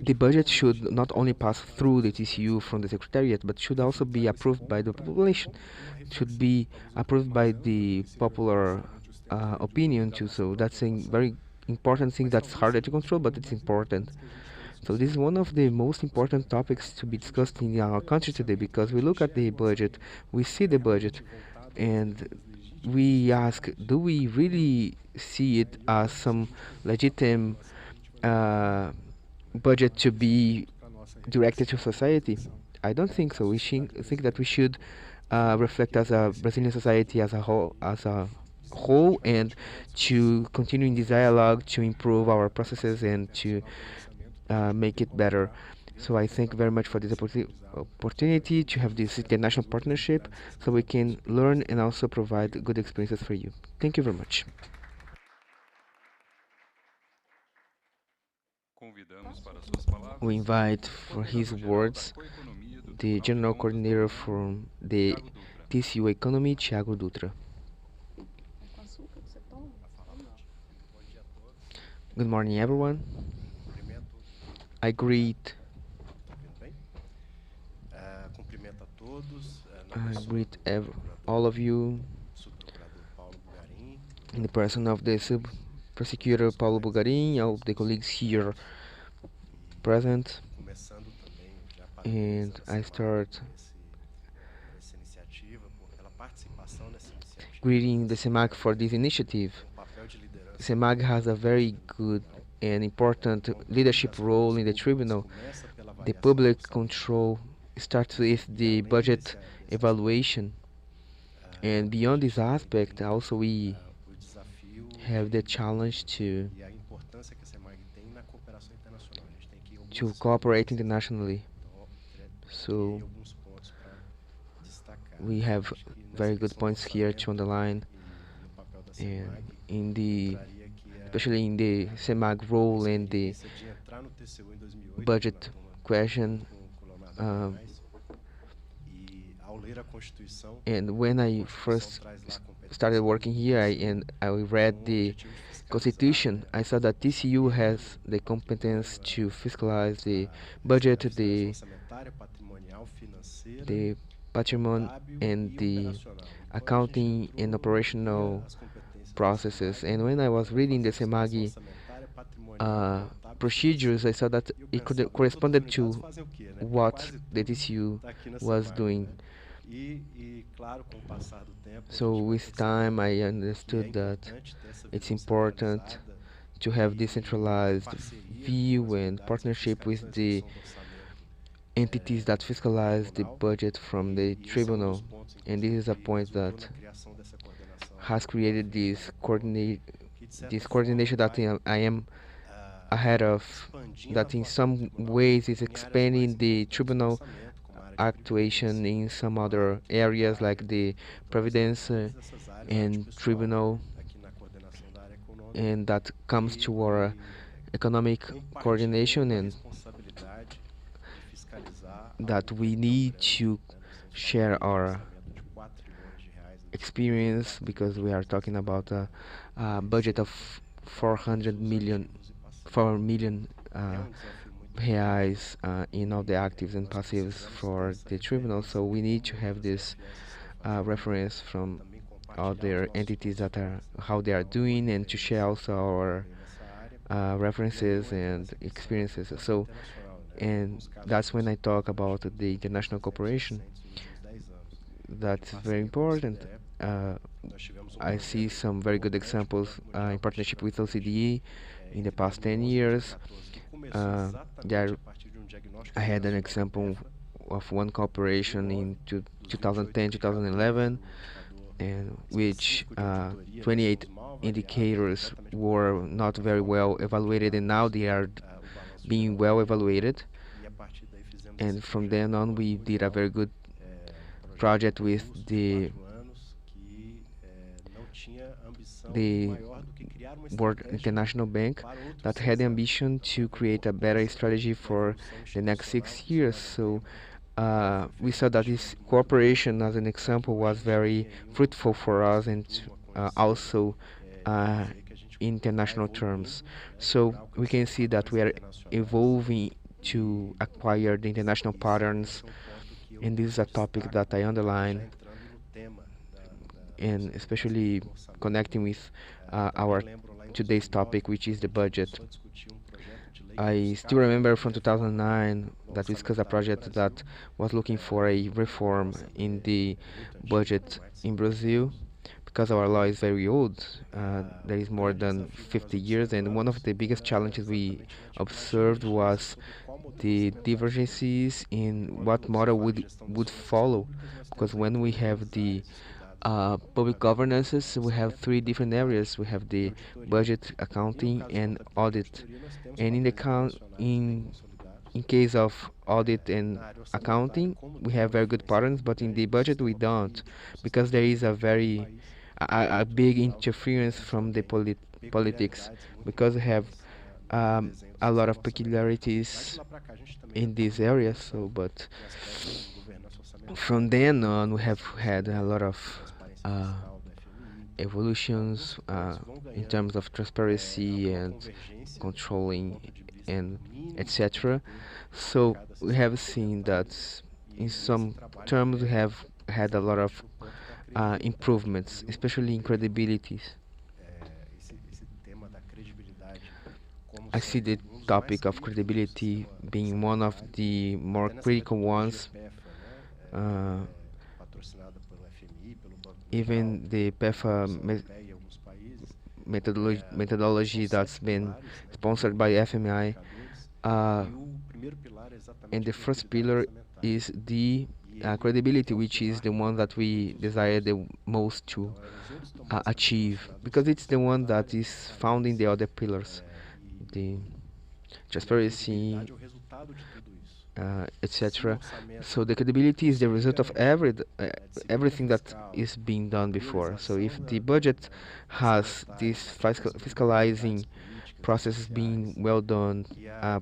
Speaker 1: the budget should not only pass through the TCU from the Secretariat, but should also be approved by the population. Should be approved by the popular opinion too. So that's a very important thing that's harder to control, but it's important. So this is one of the most important topics to be discussed in our country today because we look at the budget, we see the budget, and we ask, do we really see it as some legitimate budget to be directed to society? I don't think so. We think that we should reflect as a Brazilian society as a whole, and to continue in this dialogue to improve our processes and to make it better. So I thank very much for this opportunity to have this international partnership so we can learn and also provide good experiences for you. Thank you very much. We invite for his words the General Coordinator from the TCU Economy, Thiago Dutra. Good morning, everyone. I greet all of you in the person of the Sub-Prosecutor Paulo Bugarin, all the colleagues here. present, and I start greeting the SEMAG for this initiative. SEMAG has a very good and important leadership role in the tribunal. The public control starts with the budget evaluation, and beyond this aspect, also we have the challenge to cooperate internationally. So we have very good points here to underline, and in the especially in the SEMAG role and the budget question. Um, and when I first started working here, I read the Constitution. I saw that TCU has the competence to fiscalize the budget, the patrimony, and the accounting and operational processes. And when I was reading the SEMAG procedures, I saw that it could corresponded to what the TCU was doing. So with time, I understood that it's important to have decentralized view and partnership with the entities that fiscalize the budget from the tribunal. And this is a point that has created this coordination that I am ahead of, that in some ways is expanding the tribunal actuation in some other areas like the Providence and tribunal, and that comes to our economic coordination, and that we need to share our experience, because we are talking about a budget of 4 million reais in all the actives and passives for the tribunal. So we need to have this reference from other entities that are how they are doing, and to share also our references and experiences. So, and that's when I talk about the international cooperation. That's very important. I see some very good examples in partnership with OCDE in the past 10 years. There, I had an example of one cooperation in 2010, 2011, and which 28 indicators were not very well evaluated, and now they are being well evaluated. And from then on, we did a very good project with the World International Bank that had the ambition to create a better strategy for the next 6 years. So we saw that this cooperation, as an example, was very fruitful for us, and also international terms. So we can see that we are evolving to acquire the international patterns, and this is a topic that I underline, and especially connecting with our today's topic, which is the budget. I still remember from 2009 that we discussed a project that was looking for a reform in the budget in Brazil, because our law is very old. There is more than 50 years, and one of the biggest challenges we observed was the divergences in what model would follow, because when we have the public governances, we have three different areas. We have the budget, accounting, and audit. And in the in case of audit and accounting, we have very good patterns, but in the budget we don't, because there is a big interference from the politics, because we have a lot of peculiarities in these areas. So, but from then on, we have had a lot of evolutions in terms of transparency and controlling and etc. So we have seen that in some terms we have had a lot of improvements, especially in credibilities. I see the topic of credibility being one of the more critical ones. Uh, Even the PEFA methodology that's been sponsored by FMI, uh, and the first pillar is the credibility, which is the one that we desire the most to achieve, because it's the one that is found in the other pillars, the transparency, etc. So the credibility is the result of everything that is being done before. So if the budget has this fiscalizing processes being well done,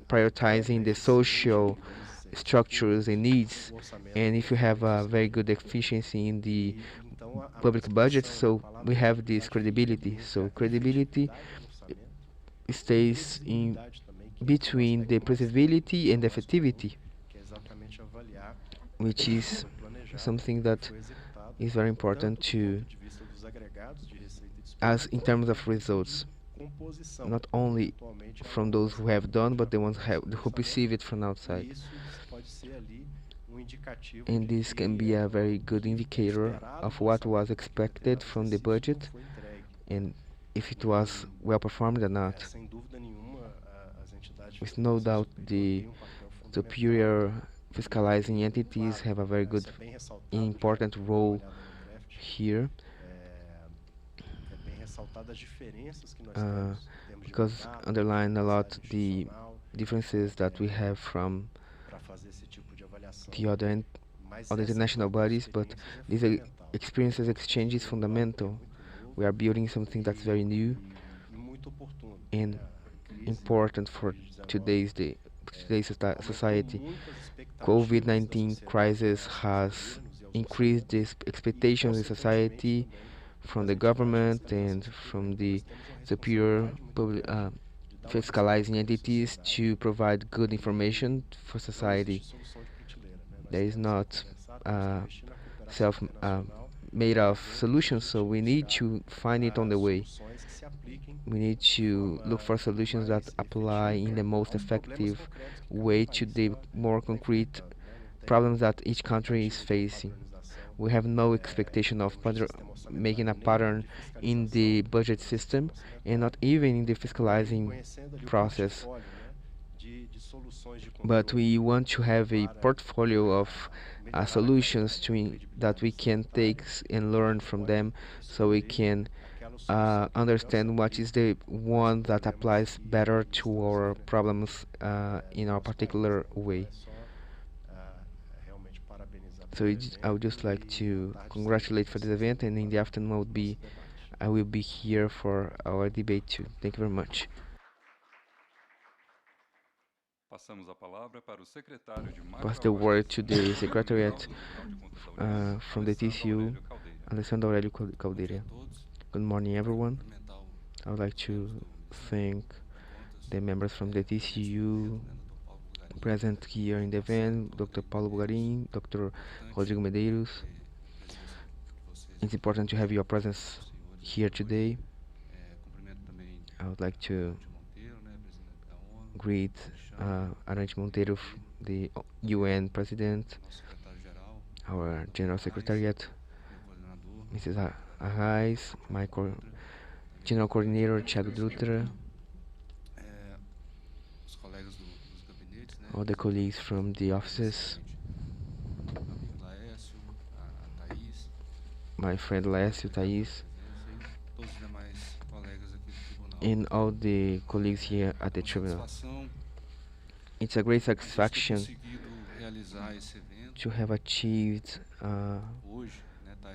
Speaker 1: prioritizing the social structures and needs, and if you have a very good efficiency in the public budget, so we have this credibility. So credibility stays in between the plausibility and effectivity, which is something that is very important to as in terms of results, not only from those who have done, but the ones who perceive it from outside. And this can be a very good indicator of what was expected from the budget and if it was well performed or not. With no doubt, the superior fiscalizing entities have a very good, important role here, because underline a lot the differences that we have from the other international bodies, but these experiences exchange is fundamental. We are building something that's very new and important for today's society. COVID-19 crisis has increased these expectations in society from the government and from the superior fiscalizing entities to provide good information for society. There is not self made of solutions, so we need to find it on the way. We need to look for solutions that apply in the most effective way to the more concrete problems that each country is facing. We have no expectation of making a pattern in the budget system and not even in the fiscalizing process. But we want to have a portfolio of solutions that we can take and learn from them, so we can understand what is the one that applies better to our problems in our particular way. So I would just like to congratulate for this event, and in the afternoon I will be here for our debate too. Thank you very much.
Speaker 2: Passamos a palavra para o secretário de
Speaker 1: Pass the word to the
Speaker 2: Macroavaliação
Speaker 1: Secretariat
Speaker 2: Tribunal de Contas
Speaker 1: from the TCU, Alessandro Aurelio Caldeira. Good morning, everyone. I would like to thank the members from the TCU present here in the event, Dr. Paulo Bugarin, Dr. Rodrigo Medeiros. It's important to have your presence here today. I would like to greet Arantes Monteiro, the UN President, our General Secretariat, Mrs. Arraes, my General Coordinator, Thiago Dutra, all the colleagues from the offices, my friend Laércio, Thais, and all the colleagues here at the tribunal. It's a great satisfaction to have achieved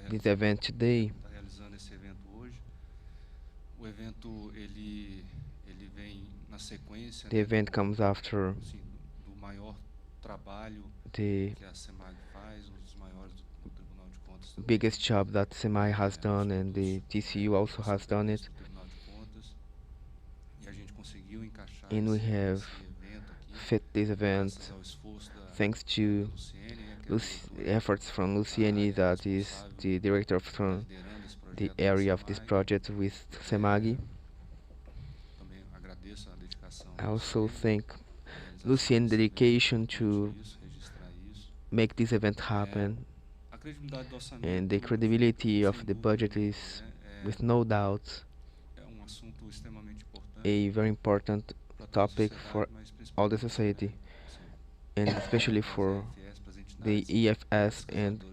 Speaker 1: this event today. The event comes after the biggest job that SEMAI has done, and the TCU also has done it. And we have fit this event thanks to efforts from Luciene, that is the director from the area of this project with SEMAGI. I also thank Lucien's dedication to make this event happen, and the credibility of the budget is, with no doubt, a very important topic for all the society, and especially for the EFS and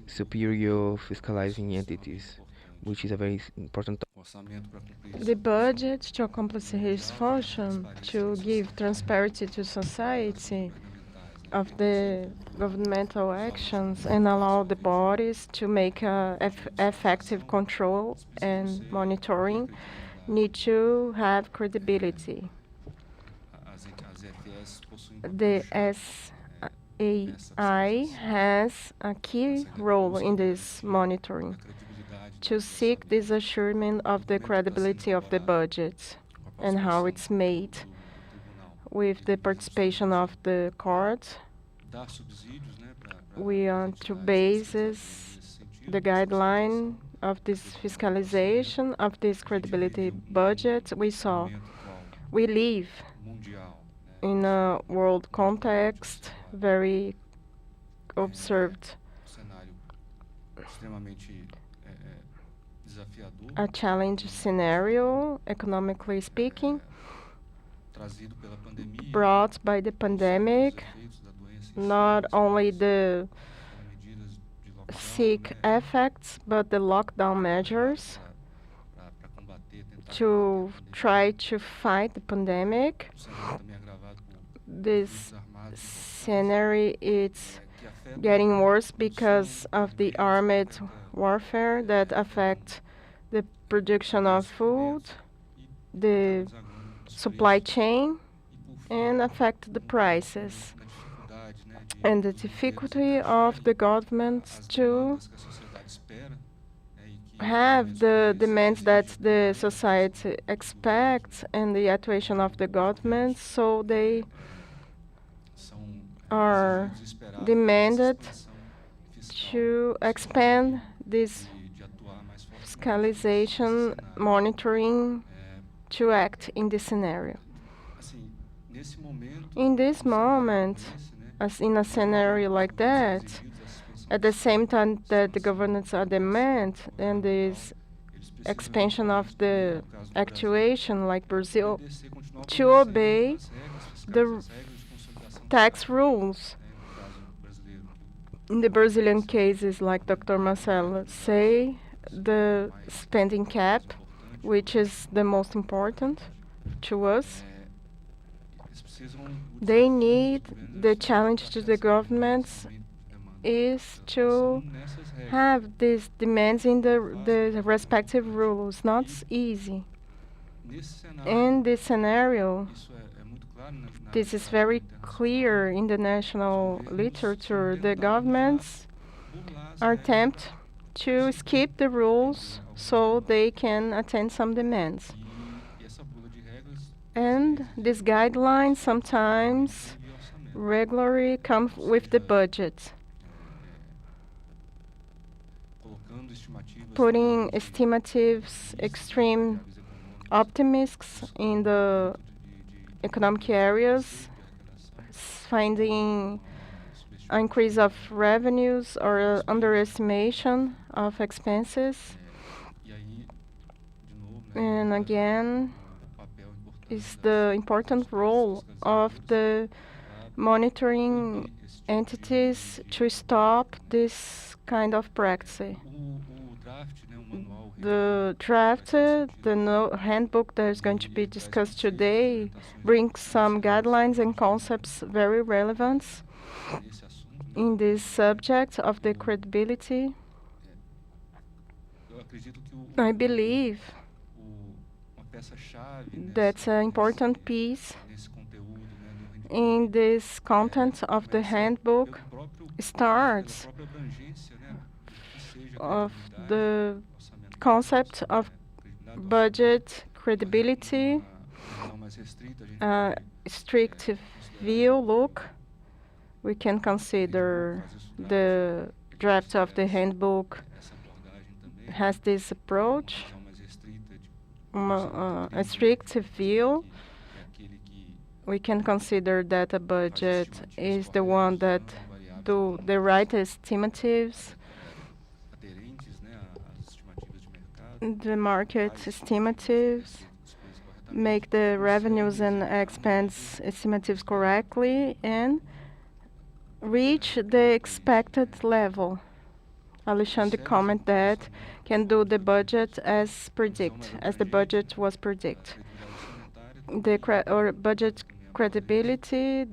Speaker 1: superior fiscalizing entities, which is a very important
Speaker 4: The budget to accomplish his function to give transparency to society of the governmental actions and allow the bodies to make effective control and monitoring need to have credibility. The SAI has a key role in this monitoring to seek this assurance of the credibility of the budget and how it's made with the participation of the court. We want to base the guideline of this fiscalization of this credibility budget. We live in a world context very observed, a challenge scenario, economically speaking, brought by the pandemic, not only the sick effects, but the lockdown measures to try to fight the pandemic. This scenario is getting worse because of the armed warfare that affect the production of food, the supply chain, and affect the prices. And the difficulty of the government to have the demands that the society expects and the actuation of the government, so they are demanded to expand this fiscalization monitoring to act in this scenario. In this moment, as in a scenario like that, at the same time that the governments are demand and this expansion of the actuation like Brazil to obey the tax rules. In the Brazilian cases, like Dr. Marcelo say, the spending cap, which is the most important to us, they need, the challenge to the governments is to have these demands in the respective rules. Not easy. In this scenario, this is very clear in the national literature. The governments are tempted to skip the rules so they can attend some demands. And these guidelines sometimes regularly come with the budget, putting estimatives, extreme optimists in the economic areas, finding an increase of revenues or underestimation of expenses. And again, is the important role of the monitoring entities to stop this kind of practice. The draft, the handbook that is going to be discussed today, brings some guidelines and concepts very relevant in this subject of the credibility. I believe that's an important piece in this content of the handbook starts of the concept of budget credibility, strict view look. We can consider the draft of the handbook has this approach a strict view, we can consider that a budget is the one that do the right estimatives, the market estimatives, make the revenues and expense estimatives correctly, and reach the expected level. Alexandre comment that can do the budget as the budget was predict. The budget credibility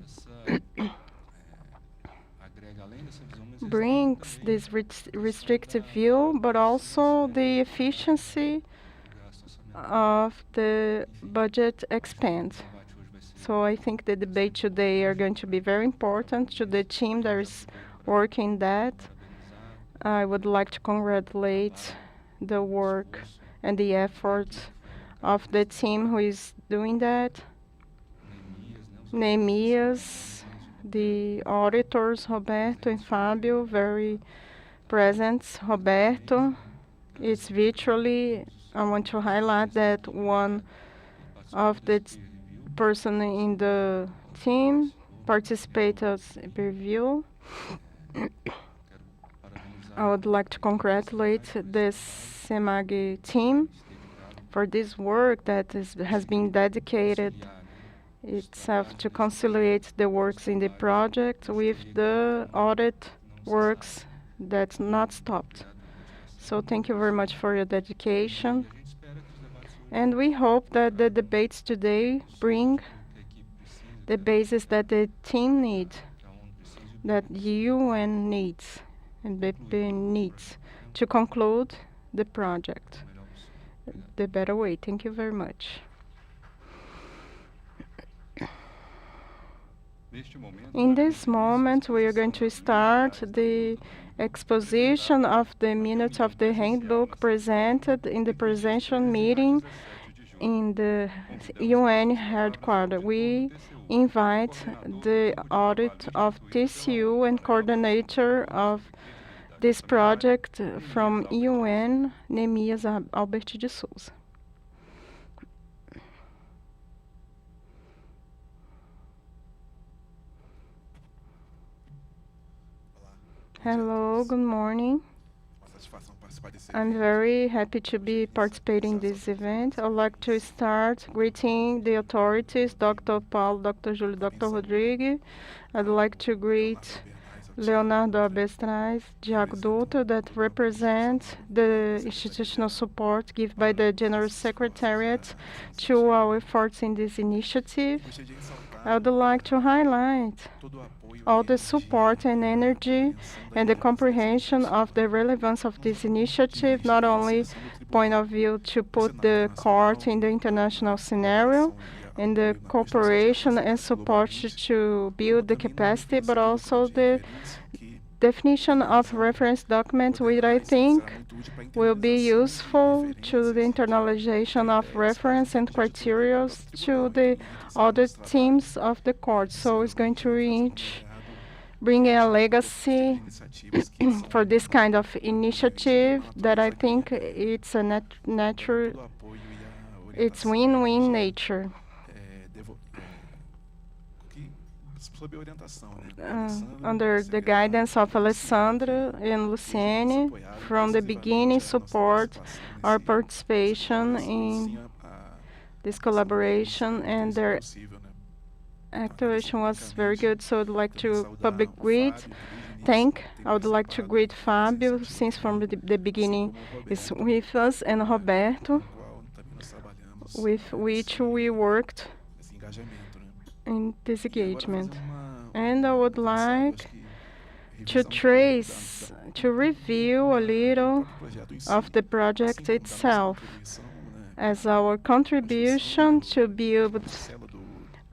Speaker 4: brings this restrictive view, but also the efficiency of the budget expense. So I think the debate today are going to be very important to the team that is working that. I would like to congratulate the work and the effort of the team who is doing that. Neemias, the auditors, Roberto and Fabio, very present. Roberto is virtually, I want to highlight that one of the person in the team participated as review. I would like to congratulate the SEMAG team for this work that has been dedicated itself to conciliate the works in the project with the audit works that's not stopped. So thank you very much for your dedication. And we hope that the debates today bring the basis that the team needs, that UN needs, and BP needs to conclude the project the better way. Thank you very much. In this moment, we are going to start the exposition of the minutes of the handbook presented in the presentation meeting in the UN headquarters. We invite the audit of TCU and coordinator of this project from UN, Neemias Albert de Souza. Hello, good morning. I'm very happy to be participating in this event. I'd like to start greeting the authorities, Dr. Paulo, Dr. Júlio, Dr. Rodrigues. I'd like to greet Leonardo Abestrais, Diago Douto, that represent the institutional support given by the General Secretariat to our efforts in this initiative. I would like to highlight all the support and energy and the comprehension of the relevance of this initiative, not only point of view to put the court in the international scenario and the cooperation and support to build the capacity, but also the definition of reference documents, which I think will be useful to the internalization of reference and criteria to the other teams of the court. So it's going to bring a legacy for this kind of initiative that I think it's a natural, it's win-win nature. Under the guidance of Alessandro and Luciene, from the beginning support our participation in this collaboration, and their activation was very good. So I'd like to I would like to greet Fabio, since from the beginning is with us, and Roberto, with which we worked in this engagement. And I would like to review a little of the project itself as our contribution to build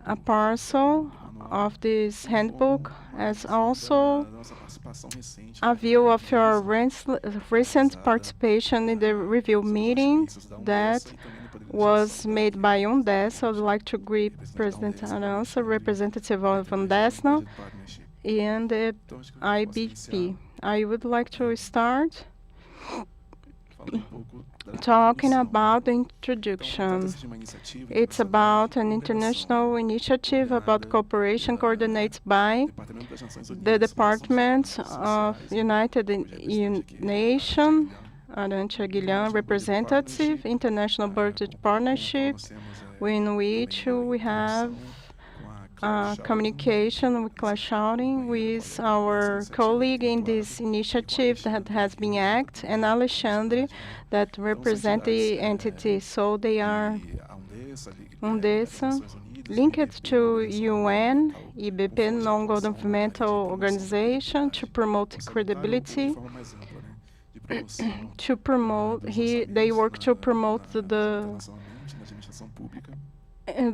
Speaker 4: a parcel of this handbook, as also a view of your recent participation in the review meeting that was made by Undesna. I'd like to greet President Arança, representative of Undesna, and the IBP. I would like to start talking about the introduction. It's about an international initiative about cooperation coordinated by the Department of United Nations, Arante Aguilhã, representative, International Budget Partnership, in which we have communication with Claire Shouting, with our colleague in this initiative that has been acted, and Alexandre, that represent the entity. So they are UNDESA, linked to UN, IBP, non-governmental organization, to promote credibility, to promote, they work to promote the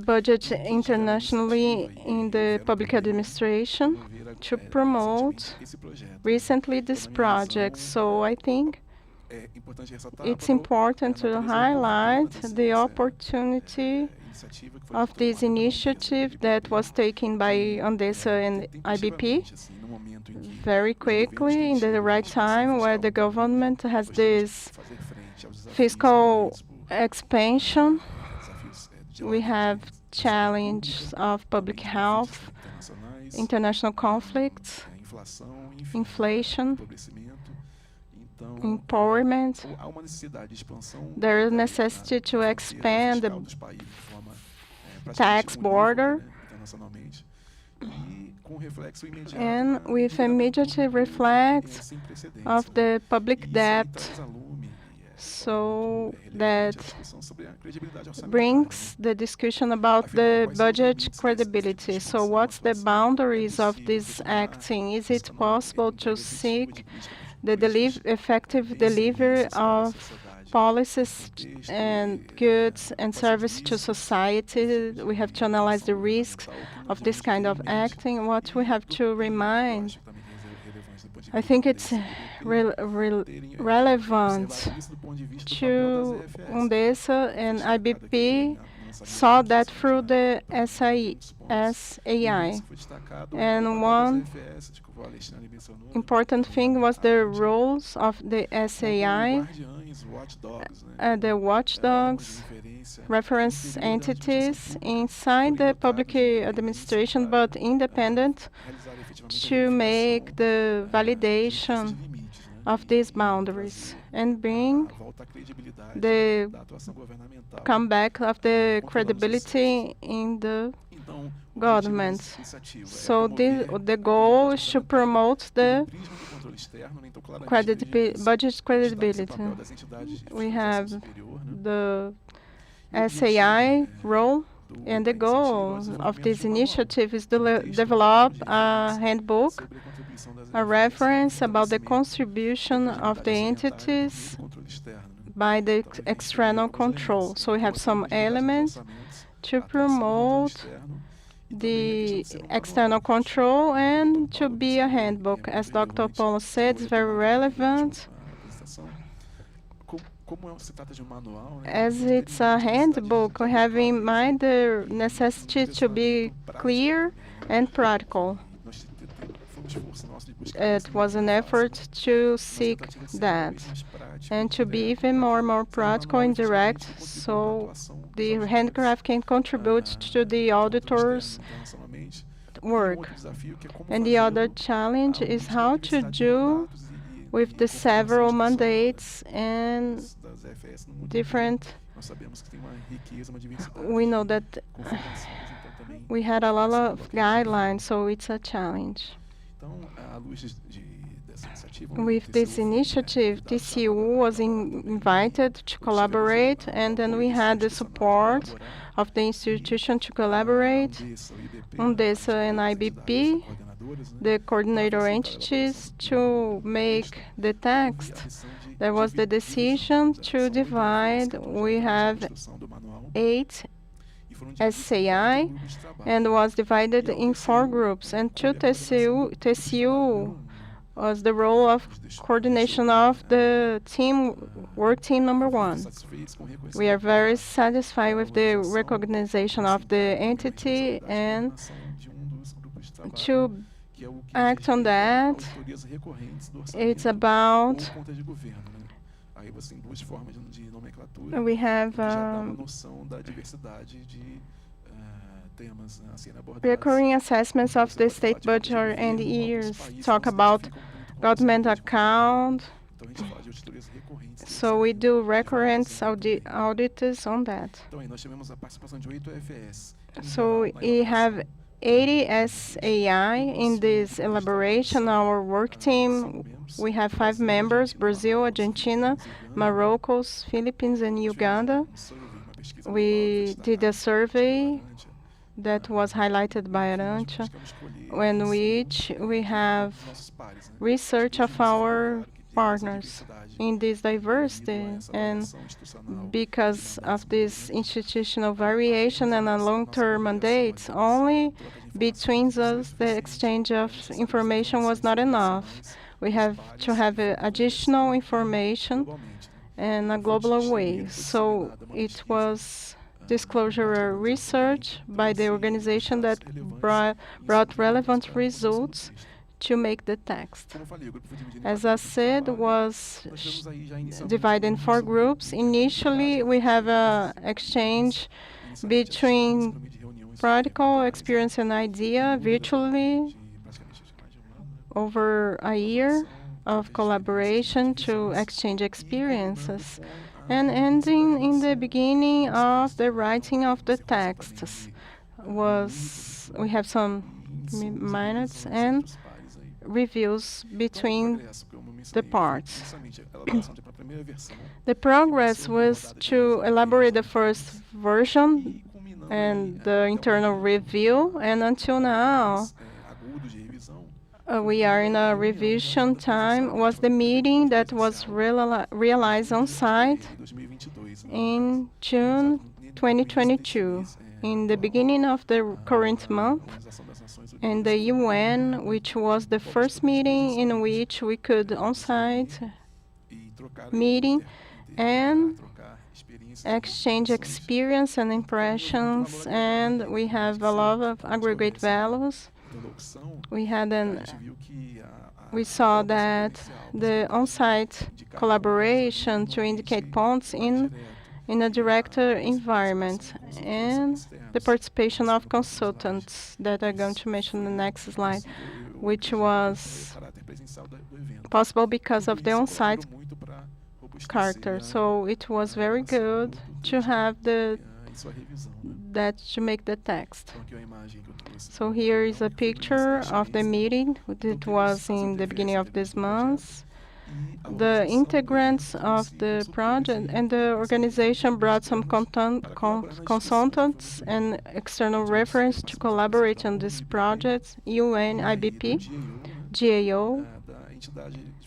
Speaker 4: budget internationally in the public administration, to promote recently this project. So I think it's important to highlight the opportunity of this initiative that was taken by UNDESA and IBP very quickly in the right time, where the government has this fiscal expansion. We have challenges of public health, international conflicts, inflation, empowerment. There is necessity to expand the tax border, and with immediate reflex of the public debt, so that brings the discussion about the budget credibility. So what's the boundaries of this acting? Is it possible to seek the effective delivery of policies and goods and service to society? We have to analyze the risks of this kind of acting. What we have to remind, I think it's relevant to UNDESA and IBP saw that through the SAI. And one important thing was the roles of the SAI, the watchdogs, reference entities inside the public administration, but independent, to make the validation of these boundaries and bring the comeback of the credibility in the government. So the goal is to promote the budget credibility. We have the SAI role, and the goal of this initiative is to develop a handbook, a reference about the contribution of the entities by the external control. So we have some elements to promote the external control and to be a handbook. As Dr. Paulo said, it's very relevant. As it's a handbook, we have in mind the necessity to be clear and practical. It was an effort to seek that and to be even more practical and direct, so the handcraft can contribute to the auditor's work. And the other challenge is how to do with the several mandates and different. We know that we had a lot of guidelines, so it's a challenge. With this initiative, TCU was invited to collaborate, and then we had the support of the institution to collaborate, UNDESA and IBP, the coordinator entities, to make the text. There was the decision to divide. We have 8 SAI, and was divided in 4 groups, and to TCU was the role of coordination of the work team number 1. We are very satisfied with the recognition of the entity, and to act on that, it's about We have recurring assessments of the state budget and years, talk about government account. So we do recurrent audits on that. So we have 80 SAI in this elaboration. Our work team, we have 5 members: Brazil, Argentina, Morocco, Philippines, and Uganda. We did a survey that was highlighted by Arancha, in which we have research of our partners in this diversity, and because of this institutional variation and a long-term mandate, only between us the exchange of information was not enough. We have to have additional information in a global way. So it was disclosure research by the organization that brought relevant results to make the text. As I said, was divided in 4 groups. Initially, we have an exchange between practical experience and idea virtually over a year of collaboration to exchange experiences, and ending in the beginning of the writing of the texts. We have some minutes and reviews between the parts. The progress was to elaborate the first version and the internal review, and until now we are in a revision time. Was the meeting that was realized on site in June 2022, in the beginning of the current month, in the UN, which was the first meeting in which we could on-site meeting and exchange experience and impressions, and we have a lot of aggregate values. We saw that the on-site collaboration to indicate points in a director environment, and the participation of consultants that I'm going to mention in the next slide, which was possible because of the on-site character. So it was very good to have that to make the text. So here is a picture of the meeting. It was in the beginning of this month. The integrants of the project and the organization brought some consultants and external reference to collaborate on this project: UN, IBP, GAO,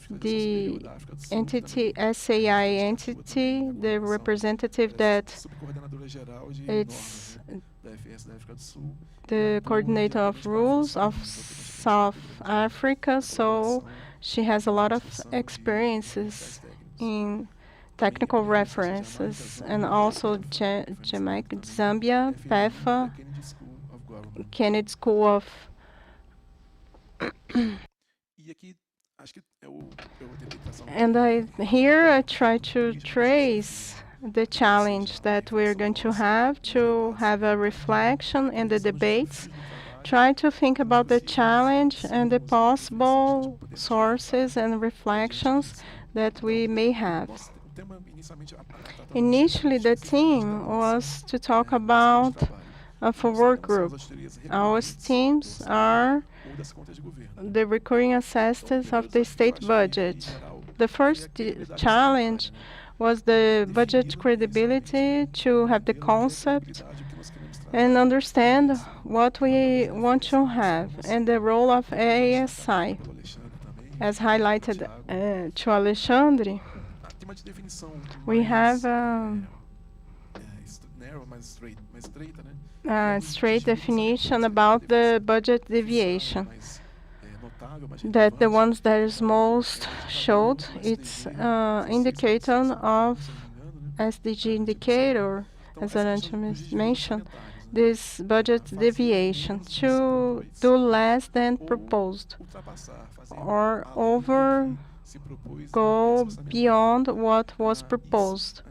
Speaker 4: the entity, SAI entity, the representative that it's the coordinator of rules of South Africa, so she has a lot of experiences in technical references, and also Jamaica, Zambia, PEFA, Kennedy School of and here I try to trace the challenge that we're going to have a reflection in the debates, try to think about the challenge and the possible sources and reflections that we may have. Initially, the theme was to talk about a work group. Our themes are the recurring assessments of the state budget. The first challenge was the budget credibility, to have the concept and understand what we want to have, and the role of ASI. As highlighted to Alexandre, we have a straight definition about the budget deviation. That the ones that is most showed, it's indicator of SDG indicator, as Arancha mentioned, this budget deviation to do less than proposed or over go beyond what was proposed.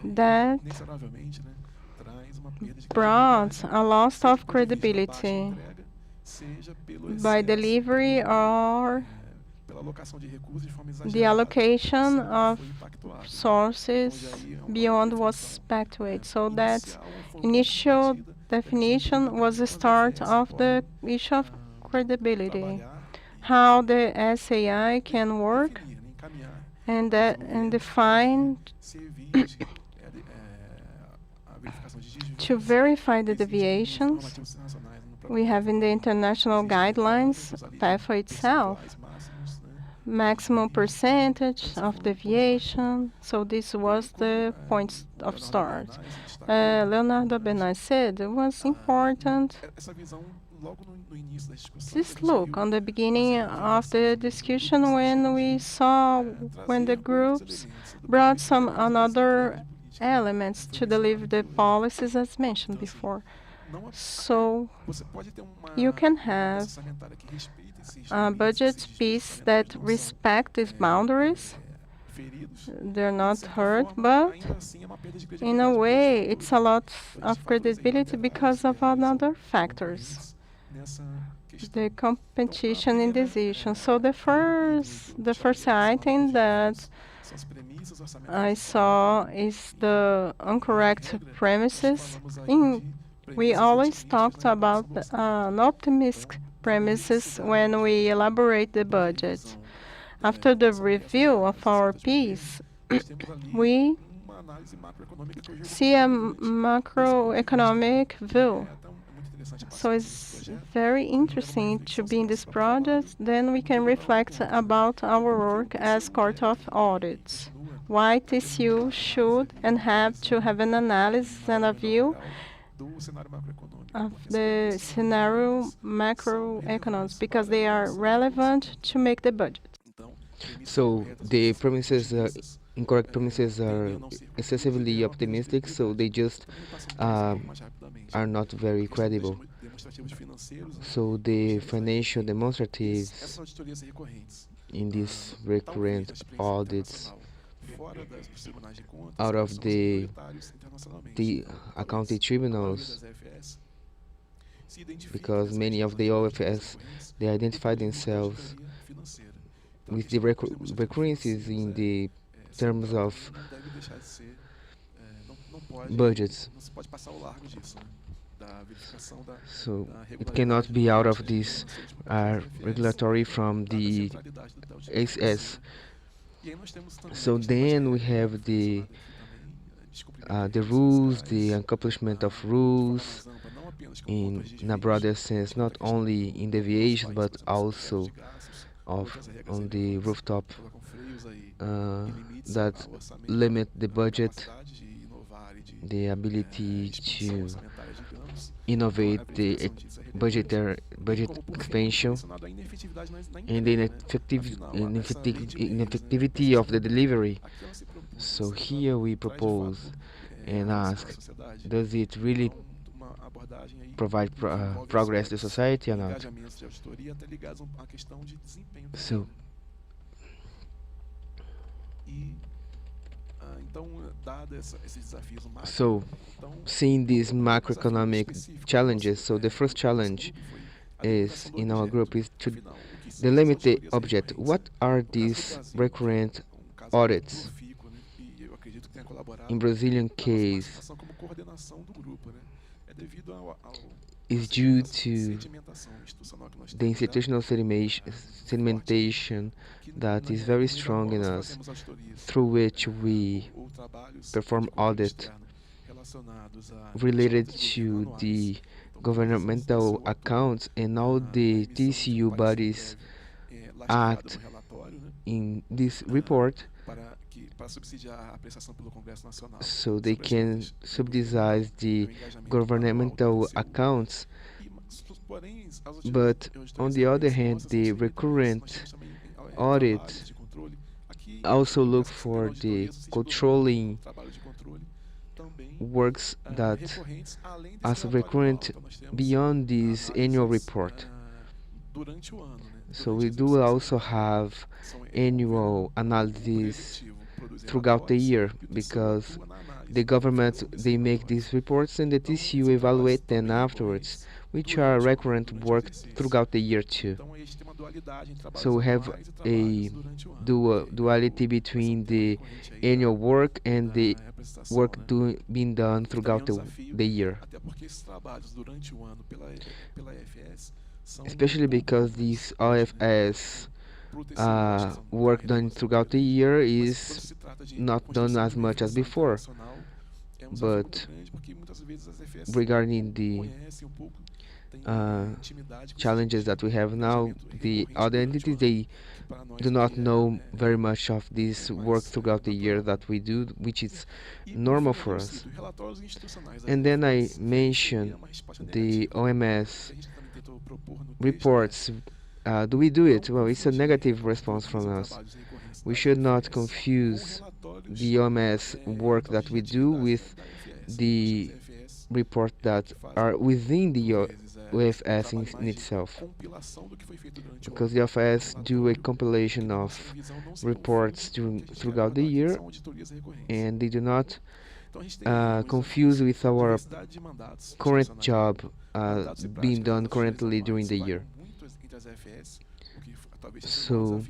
Speaker 4: That brought a loss of credibility by delivery or the allocation of sources beyond what's expected. So that initial definition was the start of the issue of credibility. How the SAI can work and define to verify the deviations. We have in the international guidelines, PEFA itself, maximum percentage of deviation. So this was the point of start. Leonardo Benaz said it was important. This look on the beginning of the discussion when we saw when the groups brought some another elements to deliver the policies as mentioned before. So you can have a budget piece that respect these boundaries. They're not hurt, but in a way it's a lot of credibility because of other factors. The competition in decision. So the first item that I saw is the incorrect premises. We always talked about an optimistic premises when we elaborate the budget. After the review of our piece, we see a macroeconomic view. So it's very interesting to be in this project. Then we can reflect about our work as Court of Audits. Why TCU should and have to have an analysis and a view of the scenario macroeconomics because they are relevant to make the budget.
Speaker 1: So the premises, incorrect premises are excessively optimistic, so they just are not very credible. So the financial demonstratives in these recurrent audits out of the accounting tribunals, because many of the OFS, they identify themselves with the recurrences in the terms of budgets. So it cannot be out of this regulatory from the SS. So then we have the rules, the accomplishment of rules in a broader sense, not only in deviation but also on the rooftop that limit the budget, the ability to innovate the budget expansion, and the ineffectivity of the delivery. So here we propose and ask, does it really provide progress to society or not? So seeing these macroeconomic challenges, so the first challenge is in our group is to delimit the object. What are these recurrent audits? In Brazilian case, is due to the institutional sedimentation that is very strong in us, through which we perform audit related to the governmental accounts, and all the TCU bodies act in this report so they can subsidize the governmental accounts. But on the other hand, the recurrent audit also look for the controlling works that are recurrent beyond this annual report. So we do also have annual analysis throughout the year because the government they make these reports and the TCU evaluate them afterwards, which are recurrent work throughout the year too. So we have a duality between the annual work and the work being done throughout the year. Especially because these OFS work done throughout the year is not done as much as before. But regarding the challenges that we have now, the other entities they do not know very much of this work throughout the year that we do, which is normal for us. And then I mentioned the OMS reports. Do we do it? Well, it's a negative response from us. We should not confuse the OMS work that we do with the report that are within the OFS in itself, because the OFS do a compilation of reports throughout the year, and they do not confuse with our current job being done currently during the year. So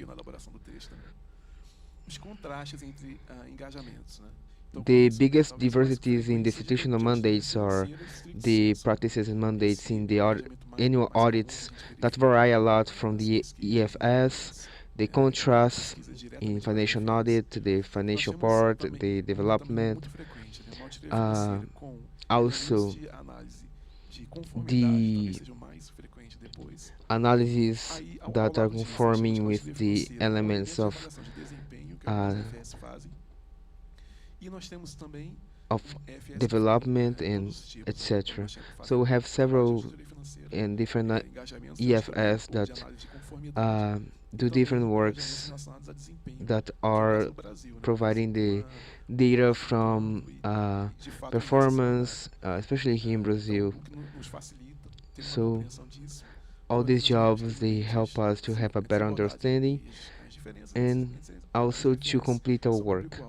Speaker 1: the biggest diversities in the institutional mandates are the practices and mandates in the annual audits that vary a lot from the EFS, the contrast in financial audit, the financial part, the development, also the analyses that are conforming with the elements of development and etc. So we have several and different EFS that do different works that are providing the data from performance, especially here in Brazil. So all these jobs they help us to have a better understanding and also to complete our work.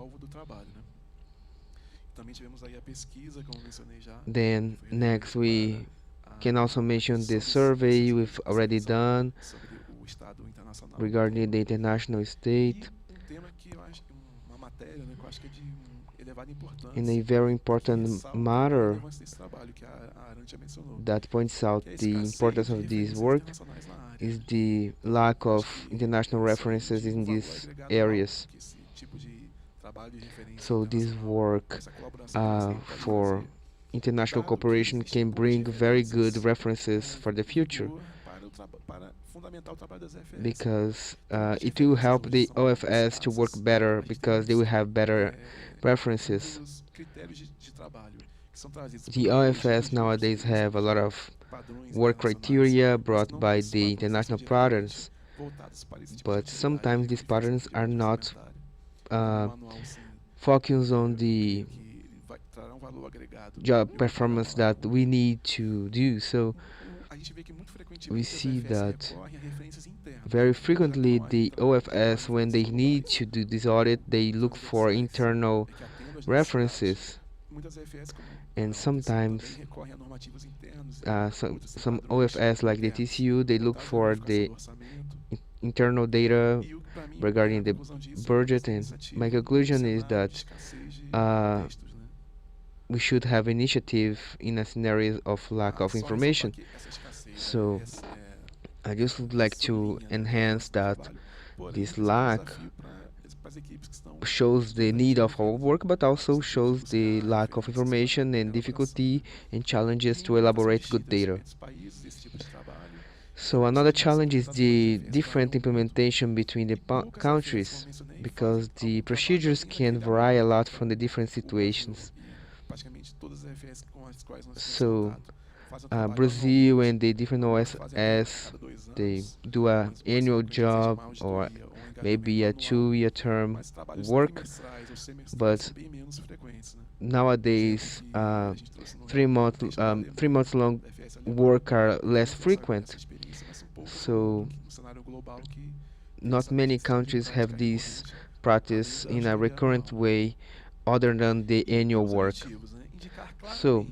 Speaker 1: Then next we can also mention the survey we've already done regarding the international state, in a very important matter that points out the importance of this work is the lack of international references in these areas. So this work for international cooperation can bring very good references for the future, because it will help the OFS to work better because they will have better references. The OFS nowadays have a lot of work criteria brought by the international patterns, but sometimes these patterns are not focused on the job performance that we need to do. So we see that very frequently the OFS, when they need to do this audit, they look for internal references, and sometimes some OFS like the TCU, they look for the internal data regarding the budget, and my conclusion is that we should have initiative in a scenario of lack of information. So I just would like to enhance that this lack shows the need of our work, but also shows the lack of information and difficulty and challenges to elaborate good data. So another challenge is the different implementation between the countries, because the procedures can vary a lot from the different situations. So Brazil and the different OSS, they do an annual job or maybe a 2-year term work, but nowadays 3 months long work are less frequent. So not many countries have this practice in a recurrent way other than the annual work. So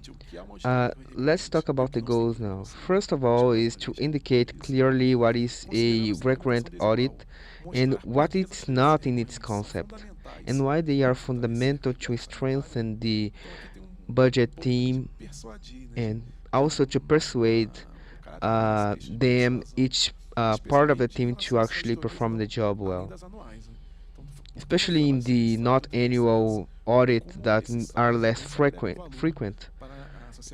Speaker 1: let's talk about the goals now. First of all is to indicate clearly what is a recurrent audit and what it's not in its concept, and why they are fundamental to strengthen the budget team and also to persuade them, each part of the team, to actually perform the job well, especially in the not annual audit that are less frequent,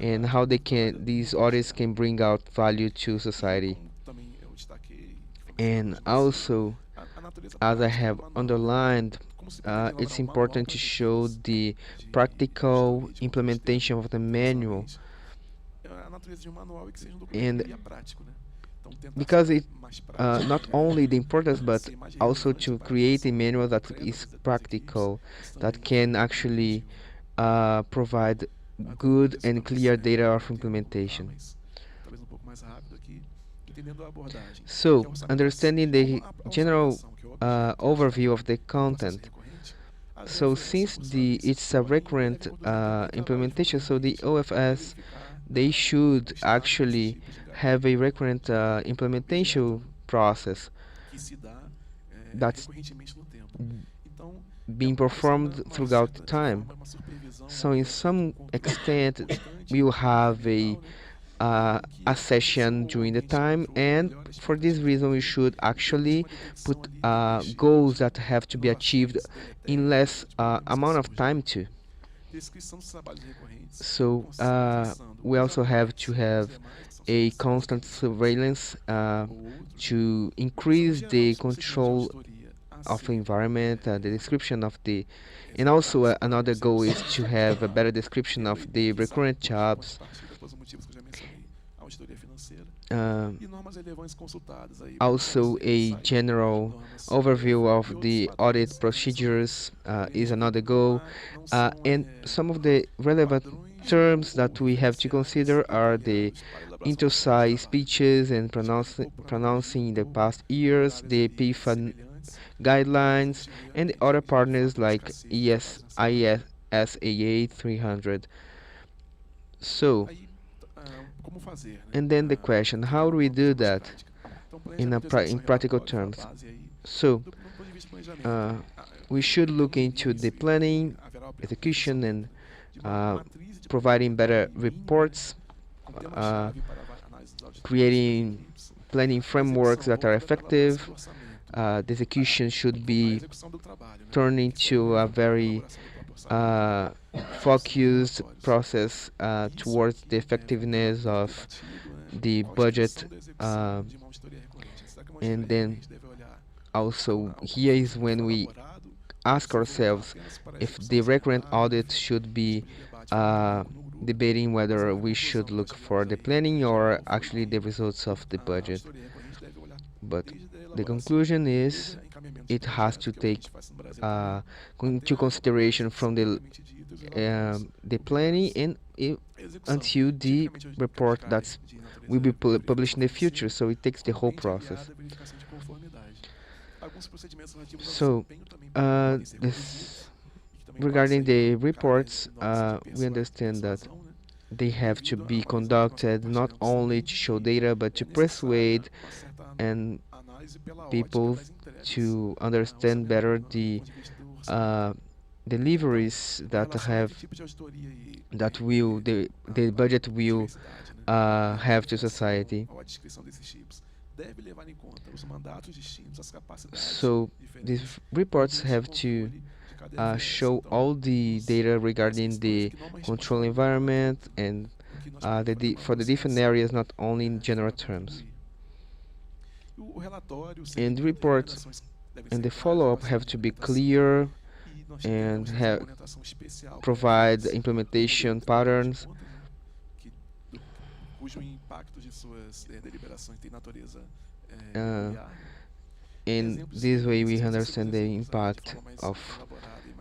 Speaker 1: and how these audits can bring out value to society. And also, as I have underlined, it's important to show the practical implementation of the manual, and because it not only the importance but also to create a manual that is practical, that can actually provide good and clear data of implementation. So, understanding the general overview of the content. So, since it's a recurrent implementation, so the OFS, they should actually have a recurrent implementation process that's being performed throughout time. So in some extent, we will have a session during the time, and for this reason, we should actually put goals that have to be achieved in less amount of time too. So we also have to have a constant surveillance to increase the control of the environment, the description of the, and also another goal is to have a better description of the recurrent jobs. Also, a general overview of the audit procedures is another goal, and some of the relevant terms that we have to consider are the inter-SAI speeches and pronouncing in the past years, the PIFA guidelines, and the other partners like SAA 300. So, and then the question, how do we do that in practical terms? So, we should look into the planning, execution, and providing better reports, creating planning frameworks that are effective. The execution should be turned into a very focused process towards the effectiveness of the budget, and then also here is when we ask ourselves if the recurrent audit should be debating whether we should look for the planning or actually the results of the budget. But the conclusion is it has to take into consideration from the planning and until the report that will be published in the future. So it takes the whole process. So regarding the reports, we understand that they have to be conducted not only to show data but to persuade and people to understand better the deliveries that the budget will have to society. So these reports have to show all the data regarding the control environment and for the different areas, not only in general terms. And the reports and the follow-up have to be clear and provide implementation patterns. In this way, we understand the impact of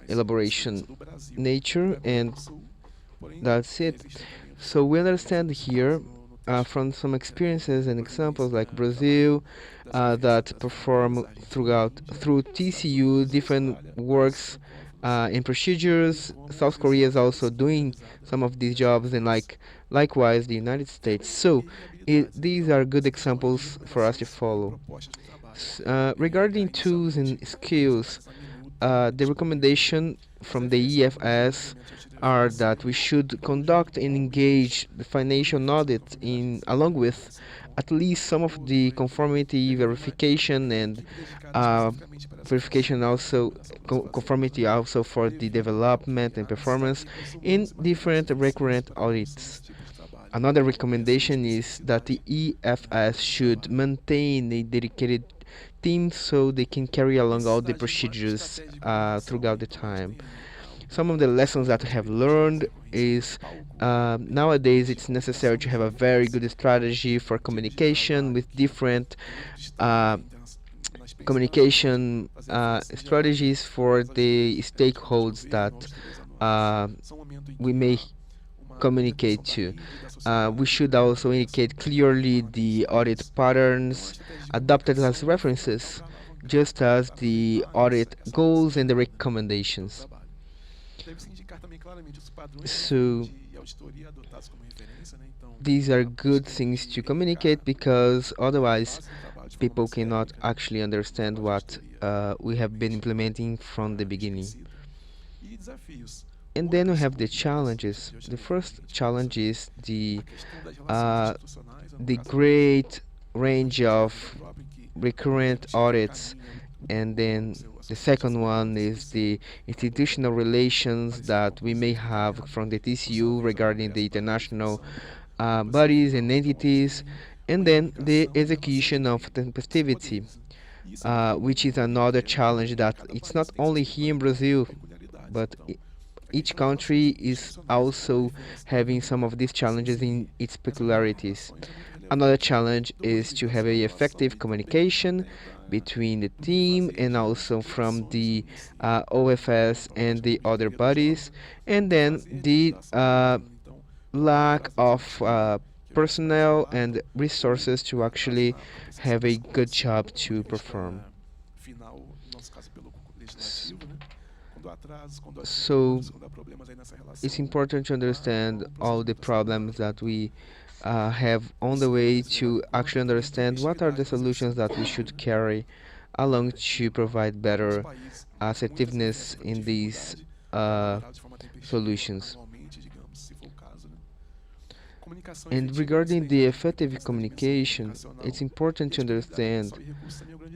Speaker 1: elaboration nature, and that's it. So we understand here from some experiences and examples like Brazil, that perform through TCU different works and procedures. South Korea is also doing some of these jobs, and likewise the United States. So these are good examples for us to follow. Regarding tools and skills, the recommendation from the EFS are that we should conduct and engage the financial audit in along with at least some of the conformity verification and uh, verification also conformity also for the development and performance in different recurrent audits. Another recommendation is that the EFS should maintain a dedicated team so they can carry along all the procedures throughout the time. Some of the lessons that I have learned is nowadays it's necessary to have a very good strategy for communication with different uh, communication strategies for the stakeholders that uh, we may communicate to. We should also indicate clearly the audit patterns adopted as references, just as the audit goals and the recommendations. So these are good things to communicate because otherwise people cannot actually understand what we have been implementing from the beginning. And then we have the challenges. The first challenge is the great range of recurrent audits, and then the second one is the institutional relations that we may have from the TCU regarding the international bodies and entities, and then the execution of tempestivity, which is another challenge that it's not only here in Brazil, but each country is also having some of these challenges in its peculiarities. Another challenge is to have a effective communication between the team and also from the OFS and the other bodies, and then the lack of personnel and resources to actually have a good job to perform. So it's important to understand all the problems that we have on the way to actually understand what are the solutions that we should carry along to provide better assertiveness in these solutions. And regarding the effective communication, it's important to understand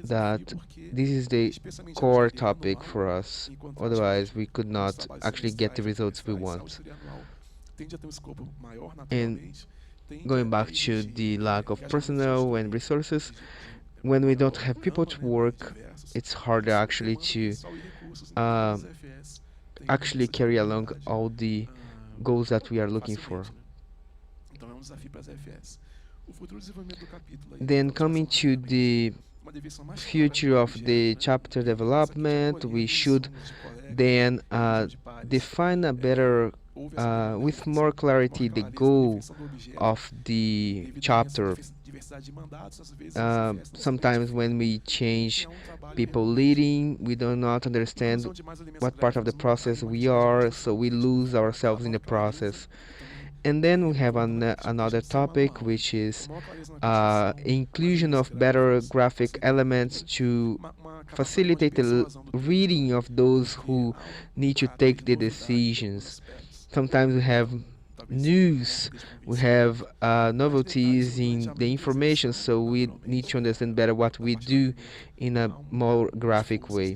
Speaker 1: that this is the core topic for us. Otherwise, we could not actually get the results we want. And going back to the lack of personnel and resources, when we don't have people to work, it's harder actually to actually carry along all the goals that we are looking for. Then coming to the future of the chapter development, we should then define a better, with more clarity, the goal of the chapter. Sometimes when we change people leading, we do not understand what part of the process we are, so we lose ourselves in the process. And then we have another topic, which is inclusion of better graphic elements to facilitate the reading of those who need to take the decisions. Sometimes we have news, we have novelties in the information, so we need to understand better what we do in a more graphic way.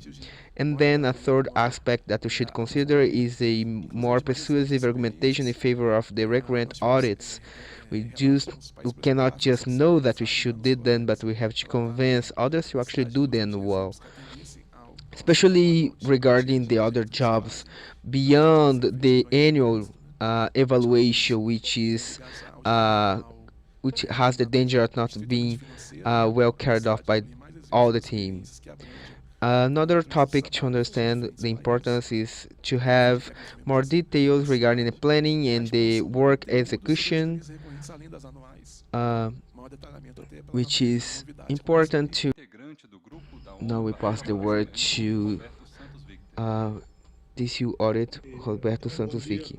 Speaker 1: And then a third aspect that we should consider is a more persuasive argumentation in favor of the recurrent audits. We cannot just know that we should do them, but we have to convince others to actually do them well. Especially regarding the other jobs beyond the annual evaluation, which has the danger of not being well carried off by all the team. Another topic to understand the importance is to have more details regarding the planning and the work execution. uh, which is important to.
Speaker 2: Integrante do grupo da
Speaker 1: Now
Speaker 2: ONU
Speaker 1: we
Speaker 2: para
Speaker 1: pass the word to
Speaker 2: Roberto Santos Victor.
Speaker 1: TCU audit Roberto Santos Vicky.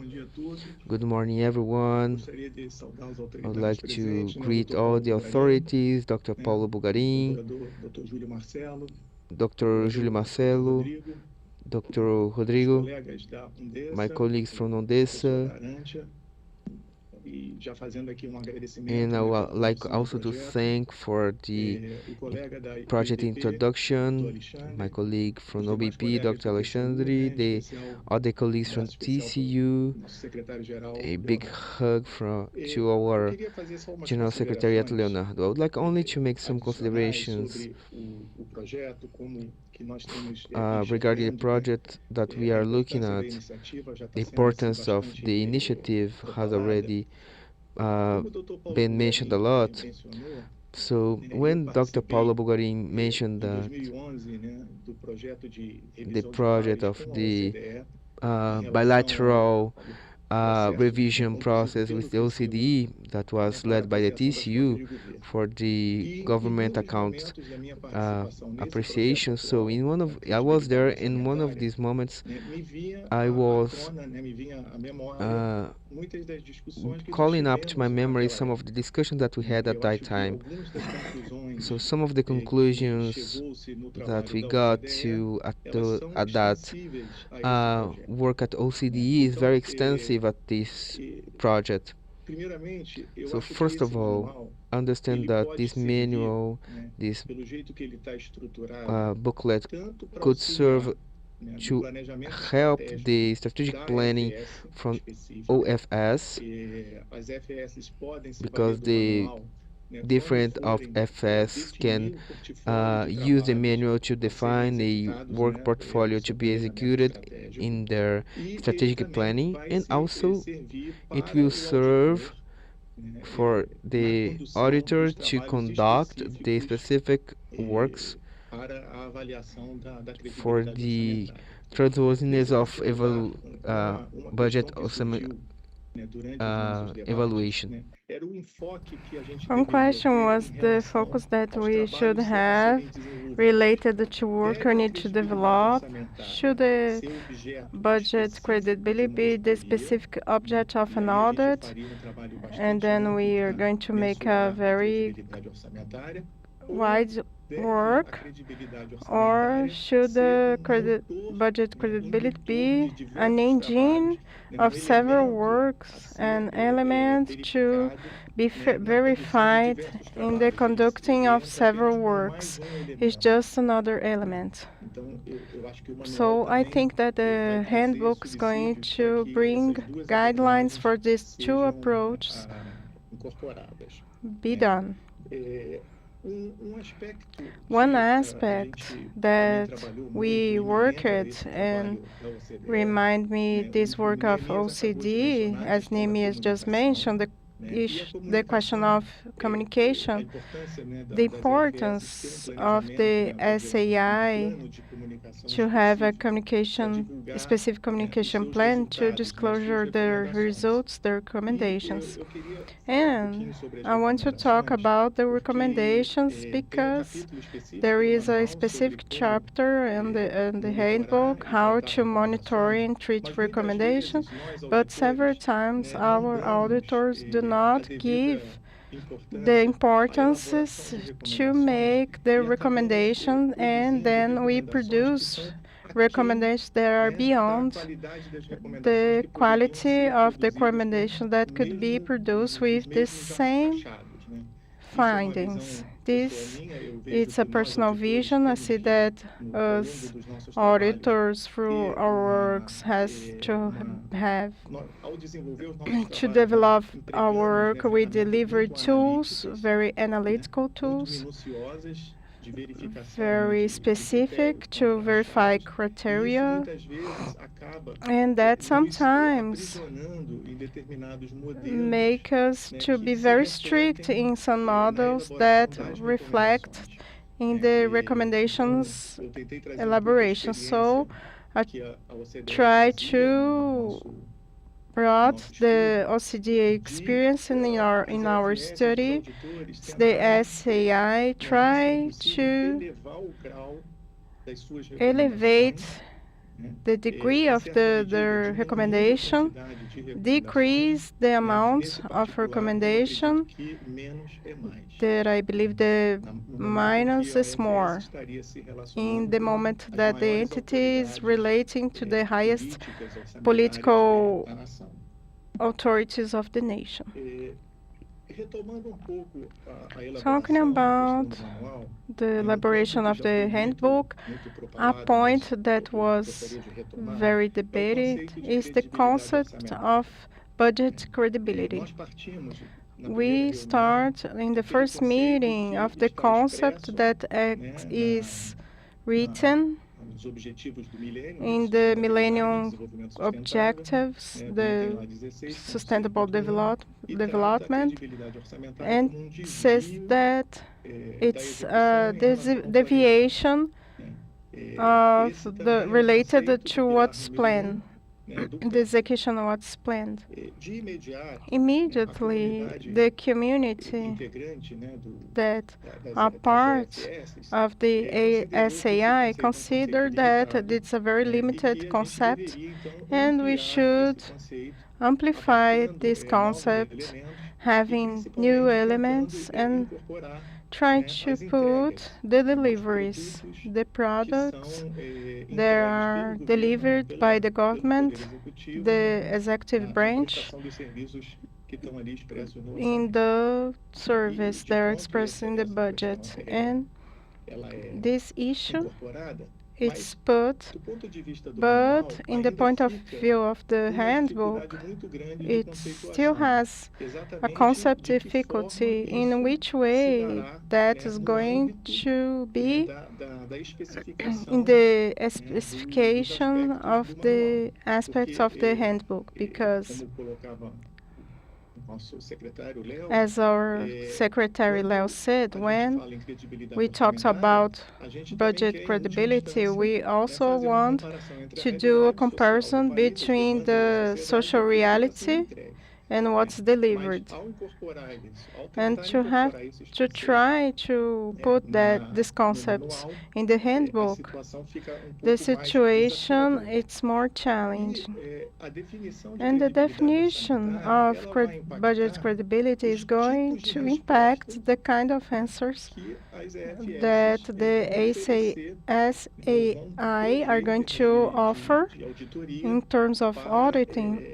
Speaker 1: Good morning, everyone. I would like to greet all the authorities, Dr. Paulo Bugarin, Dr. Júlio Marcelo, Dr. Rodrigo, my colleagues from Odessa, and I would like also to thank for the project introduction my colleague from OBP, Dr. Alexandre, the other colleagues from TCU, a big hug to our General Secretariat Leonardo. I would like only to make some considerations regarding the project that we are looking at. The importance of the initiative has already been mentioned a lot. So when Dr. Paulo Bugarin mentioned that the project of the bilateral revision process with the OCDE that was led by the TCU for the government accounts appreciation. So I was there in one of these moments. I was calling up to my memory some of the discussions that we had at that time. So some of the conclusions that we got to at that work at OCDE is very extensive at this project. So first of all, understand that this manual, this booklet could serve to help the strategic planning from OFS, because the different of FS can use the manual to define a work portfolio to be executed in their strategic planning, and also it will serve for the auditor to conduct the specific works for the trustworthiness of budget evaluation.
Speaker 4: One question was the focus that we should have related to work we need to develop. Should the budget credibility be the specific object of an audit? And then we are going to make a very wide work, or should the budget credibility be an engine of several works and elements to be verified in the conducting of several works? It's just another element. So I think that the handbook is going to bring guidelines for these two approaches be done. One aspect that we worked and remind me this work of OCD, as Nemias just mentioned, the question of communication, the importance of the SAI to have a specific communication plan to disclosure their results, their recommendations. And I want to talk about the recommendations because there is a specific chapter in the handbook how to monitor and treat recommendations, but several times our auditors do not give the importance to make the recommendation, and then we produce recommendations that are beyond the quality of the recommendation that could be produced with the same findings. This it's a personal vision. I see that us auditors through our works has to have to develop our work. We deliver tools, very analytical tools, very specific to verify criteria, and that sometimes make us to be very strict in some models that reflect in the recommendations elaboration. So I try to brought the OCDE experience in our study. The SAI try to elevate the degree of the recommendation, decrease the amount of recommendation, that I believe the minus is more in the moment that the entity is relating to the highest political authorities of the nation. Talking about the elaboration of the handbook, a point that was very debated is the concept of budget credibility. We start in the first meeting of the concept that is written in the Millennium Objectives, the Sustainable Development, and says that it's the deviation of the related to what's planned, the execution of what's planned. Immediately, the community that are part of the SAI consider that it's a very limited concept, and we should amplify this concept, having new elements and try to put the deliveries, the products that are delivered by the government, the executive branch, in the service that are expressed in the budget. And this issue it's put, but in the point of view of the handbook, it still has a concept difficulty in which way that is going to be in the specification of the aspects of the handbook, because as our Secretary Leo said, when we talked about budget credibility, we also want to do a comparison between the social reality and what's delivered, and to try to put these concepts in the handbook. The situation it's more challenging, and the definition of budget credibility is going to impact the kind of answers that the SAI are going to offer in terms of auditing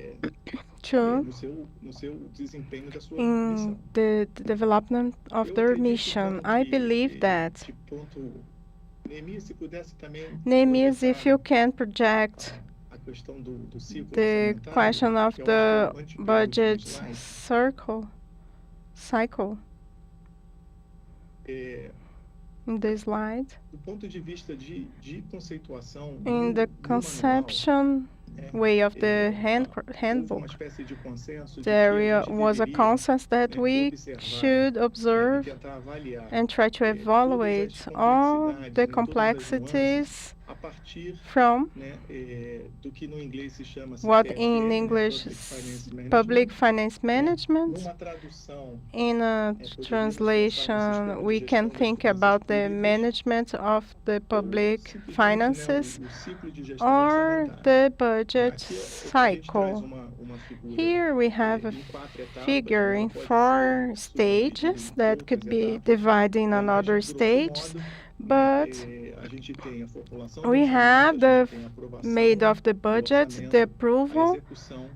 Speaker 4: in the development of their mission. I believe that, Neemias, if you can project the question of the budget cycle in the slide. In the conception way of the handbook, there was a consensus that we should observe and try to evaluate all the complexities from what in English is public finance management. In a translation, we can think about the management of the public finances or the budget cycle. Here we have a figure in 4 stages that could be divided in another stages, but we have the made of the budget, the approval,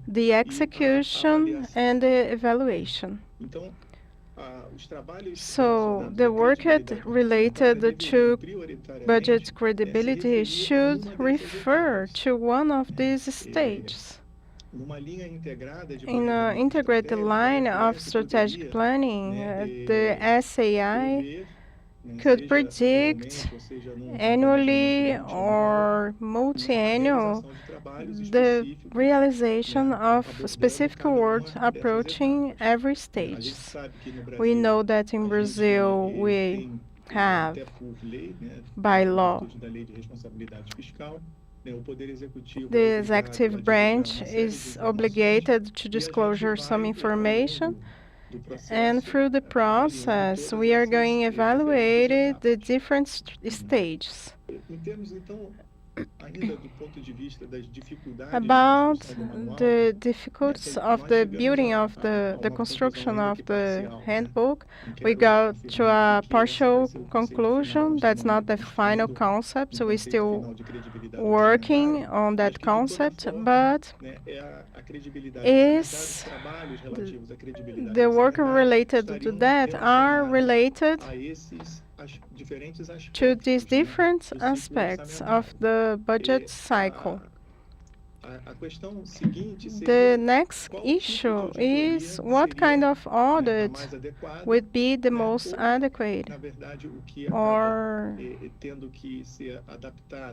Speaker 4: the execution, and the evaluation. So the work related to budget credibility should refer to one of these stages. In an integrated line of strategic planning, the SAI could predict annually or multi-annual the realization of specific work approaching every stage. We know that in Brazil we have, by law, The executive branch is obligated to disclosure some information, and through the process, we are going to evaluate the different stages. About the difficulties of the building of the construction of the handbook, we got to a partial conclusion. That's not the final concept, so we're still working on that concept, but is the work related to that are related to these different aspects of the budget cycle. The next issue is what kind of audit would be the most adequate, or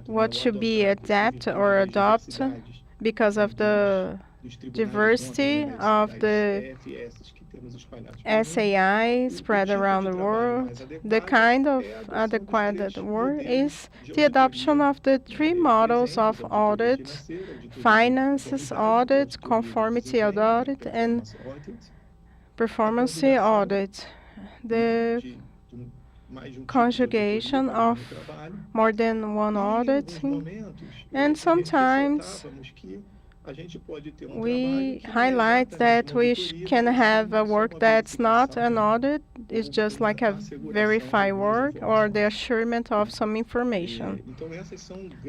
Speaker 4: what should be adapted or adopted because of the diversity of the SAI spread around the world. The kind of adequate work is the adoption of the three models of audit: finances audit, conformity audit, and performance audit. The conjugation of more than one audit, and sometimes we highlight that we can have a work that's not an audit, it's just like a verify work or the assurement of some information.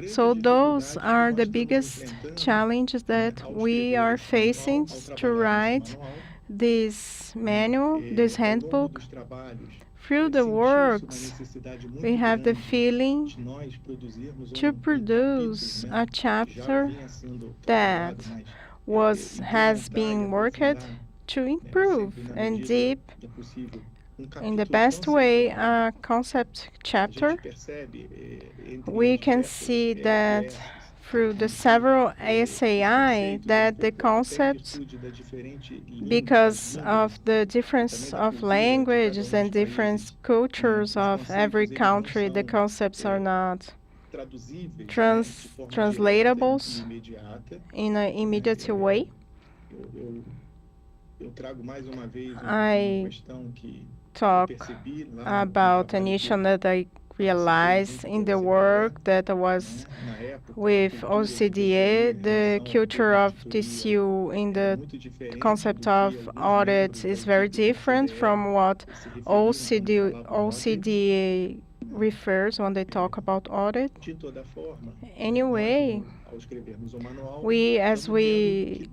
Speaker 4: So those are the biggest challenges that we are facing to write this manual, this handbook. Through the works, we have the feeling to produce a chapter that has been worked to improve and deep in the best way a concept chapter. We can see that through the several SAI that the concepts, because of the difference of languages and different cultures of every country, the concepts are not translatables in an immediate way. I talk about an issue that I realized in the work that was with OCDE. The culture of TCU in the concept of audit is very different from what OCDE refers when they talk about audit. Anyway, as we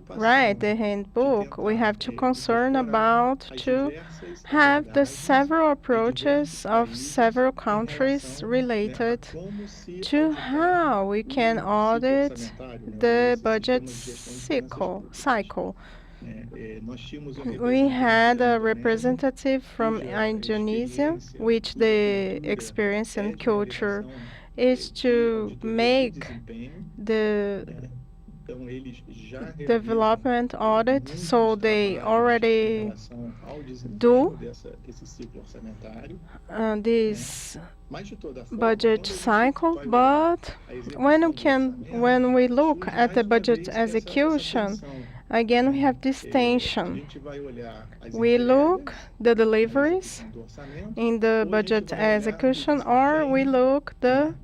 Speaker 4: write the handbook, we have to concern about to have the several approaches of several countries related to how we can audit the budget cycle. We had a representative from Indonesia, which the experience and culture is to make the development audit, so they already do this budget cycle, but when we look at the budget execution, again we have this tension. We look the deliveries in the budget execution, or we look the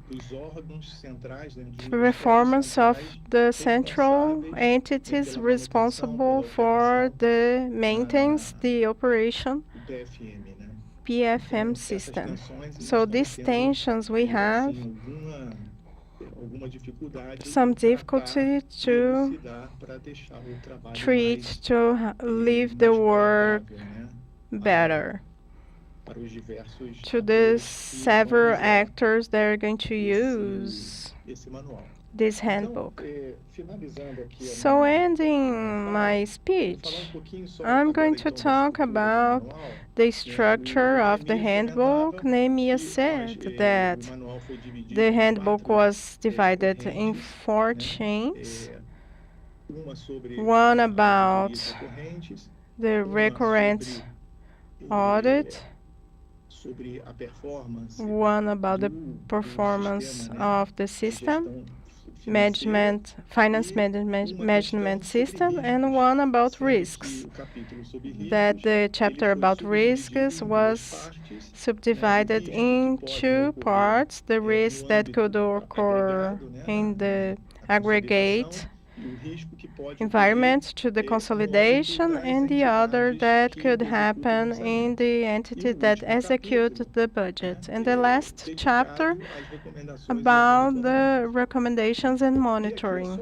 Speaker 4: performance of the central entities responsible for the maintenance, the operation PFM system. So these tensions we have some difficulty to leave the work better to the several actors that are going to use this handbook. So ending my speech, I'm going to talk about the structure of the handbook. Nehemiah said that the handbook was divided in 4 chains. One about the recurrent audit, one about the performance of the system, finance management system, and one about risks. That the chapter about risks was subdivided in two parts: the risks that could occur in the aggregate environment to the consolidation, and the other that could happen in the entity that execute the budget. And the last chapter about the recommendations and monitoring.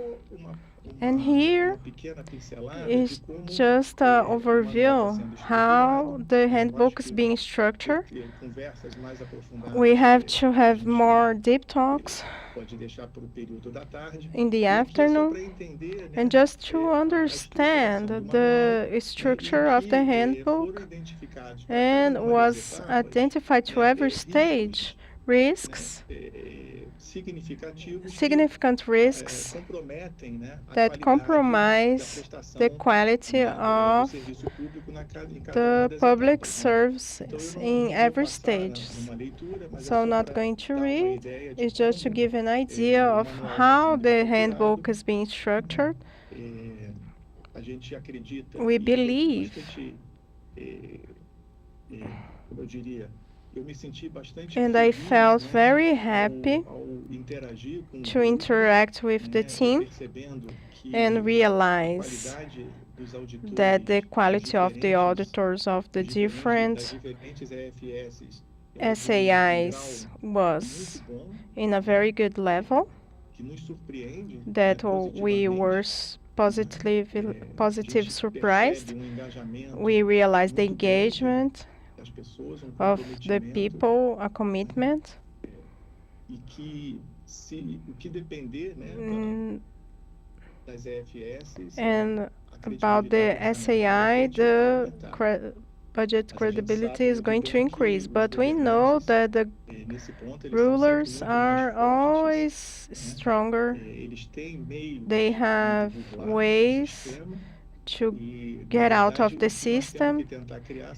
Speaker 4: And here is just an overview how the handbook is being structured. We have to have more deep talks in the afternoon, and just to understand the structure of the handbook, and was identified to every stage risks, significant risks that compromise the quality of the public services in every stage. So I'm not going to read, it's just to give an idea of how the handbook is being structured. We believe and I felt very happy to interact with the team and realize that the quality of the auditors of the different SAIs was in a very good level, that we were positive surprised. We realized the engagement of the people, a commitment. And about the SAI, the budget credibility is going to increase. But we know that the rulers are always stronger. They have ways to get out of the system,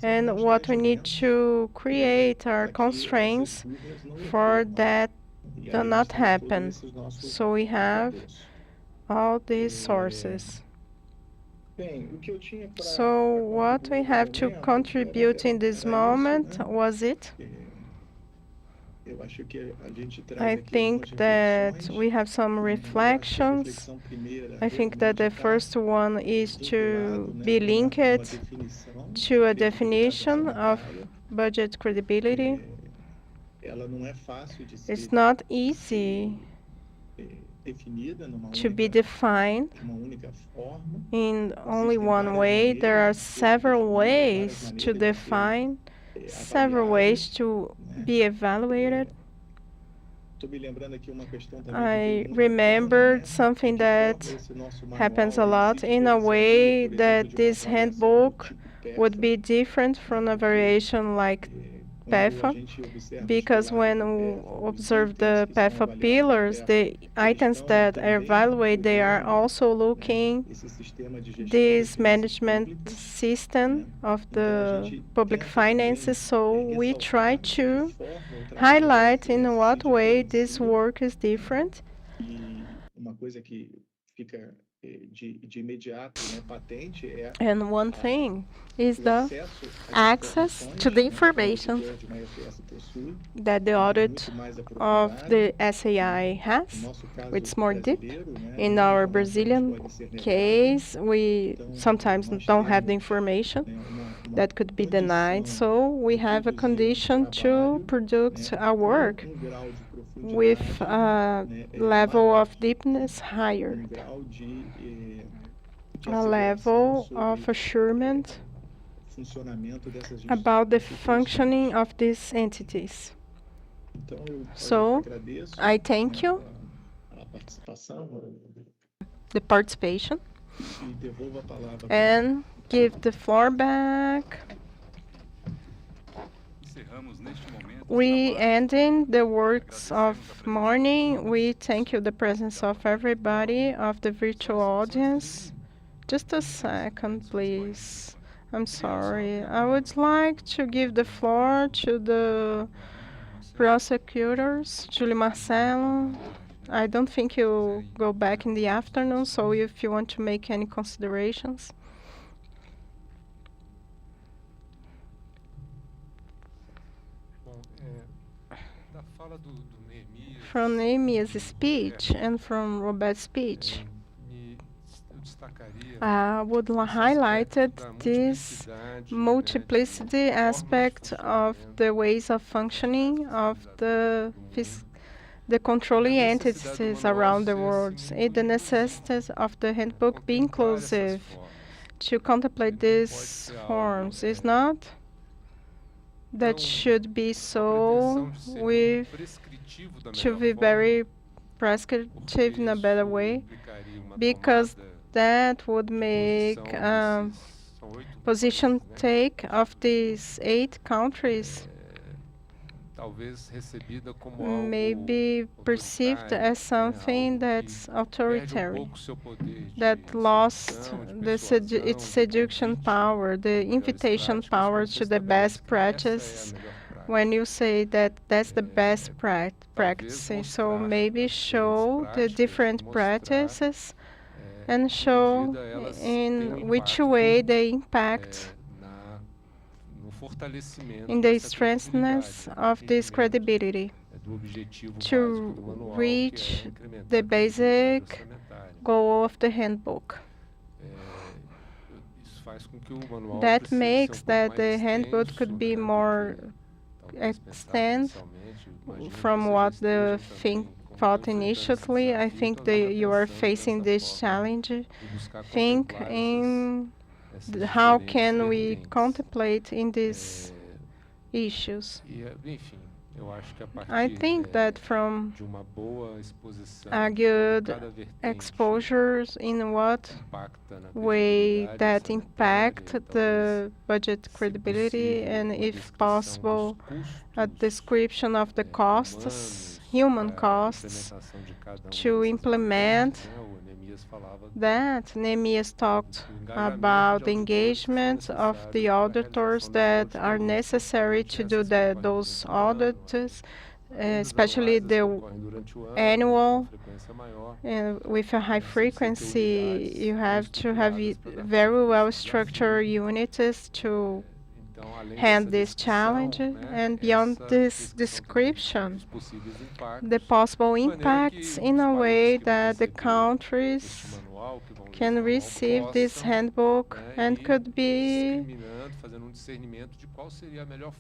Speaker 4: and what we need to create are constraints for that to not happen. So we have all these sources. So what we have to contribute in this moment was it. I think that we have some reflections. I think that the first one is to be linked to a definition of budget credibility. It's not easy to be defined in only one way. There are several ways to define, several ways to be evaluated. I remembered something that happens a lot in a way that this handbook would be different from a variation like PEFA, because when we observe the PEFA pillars, the items that are evaluated, they are also looking this management system of the public finances. So we try to highlight in what way this work is different. And one thing is the access to the information that the audit of the SAI has. It's more deep. In our Brazilian case, we sometimes don't have the information that could be denied, so we have a condition to produce our work with a level of deepness higher, a level of assurance about the functioning of these entities. So, I thank you the participation and give the floor back. We ending the works of morning. We thank you the presence of everybody of the virtual audience. Just a second, please. I'm sorry. I would like to give the floor to the prosecutors, Julie Marcelo. I don't think you go back in the afternoon, so if you want to make any considerations. From Neemia's speech and from Robert's speech, I would highlight this multiplicity aspect of the ways of functioning of the controlling entities around the world, and the necessity of the handbook being inclusive to contemplate these forms. Is not that should be so with to be very prescriptive in a better way, because that would make position take of these 8 countries may be perceived as something that's authoritarian, that lost its seduction power, the invitation power to the best practice when you say that that's the best practice. So maybe show the different practices and show in which way they impact in the strengthness of this credibility to reach the basic goal of the handbook. That makes that the handbook could be more extend from what the thought initially. I think that you are facing this challenge. Think in how can we contemplate in these issues. I think that from a good exposures in what way that impact the budget credibility, and if possible a description of the costs, human costs, to implement that. Neemias talked about the engagement of the auditors that are necessary to do those audits, especially the annual, and with a high frequency. You have to have very well structured units to hand this challenge, and beyond this description, the possible impacts in a way that the countries can receive this handbook and could be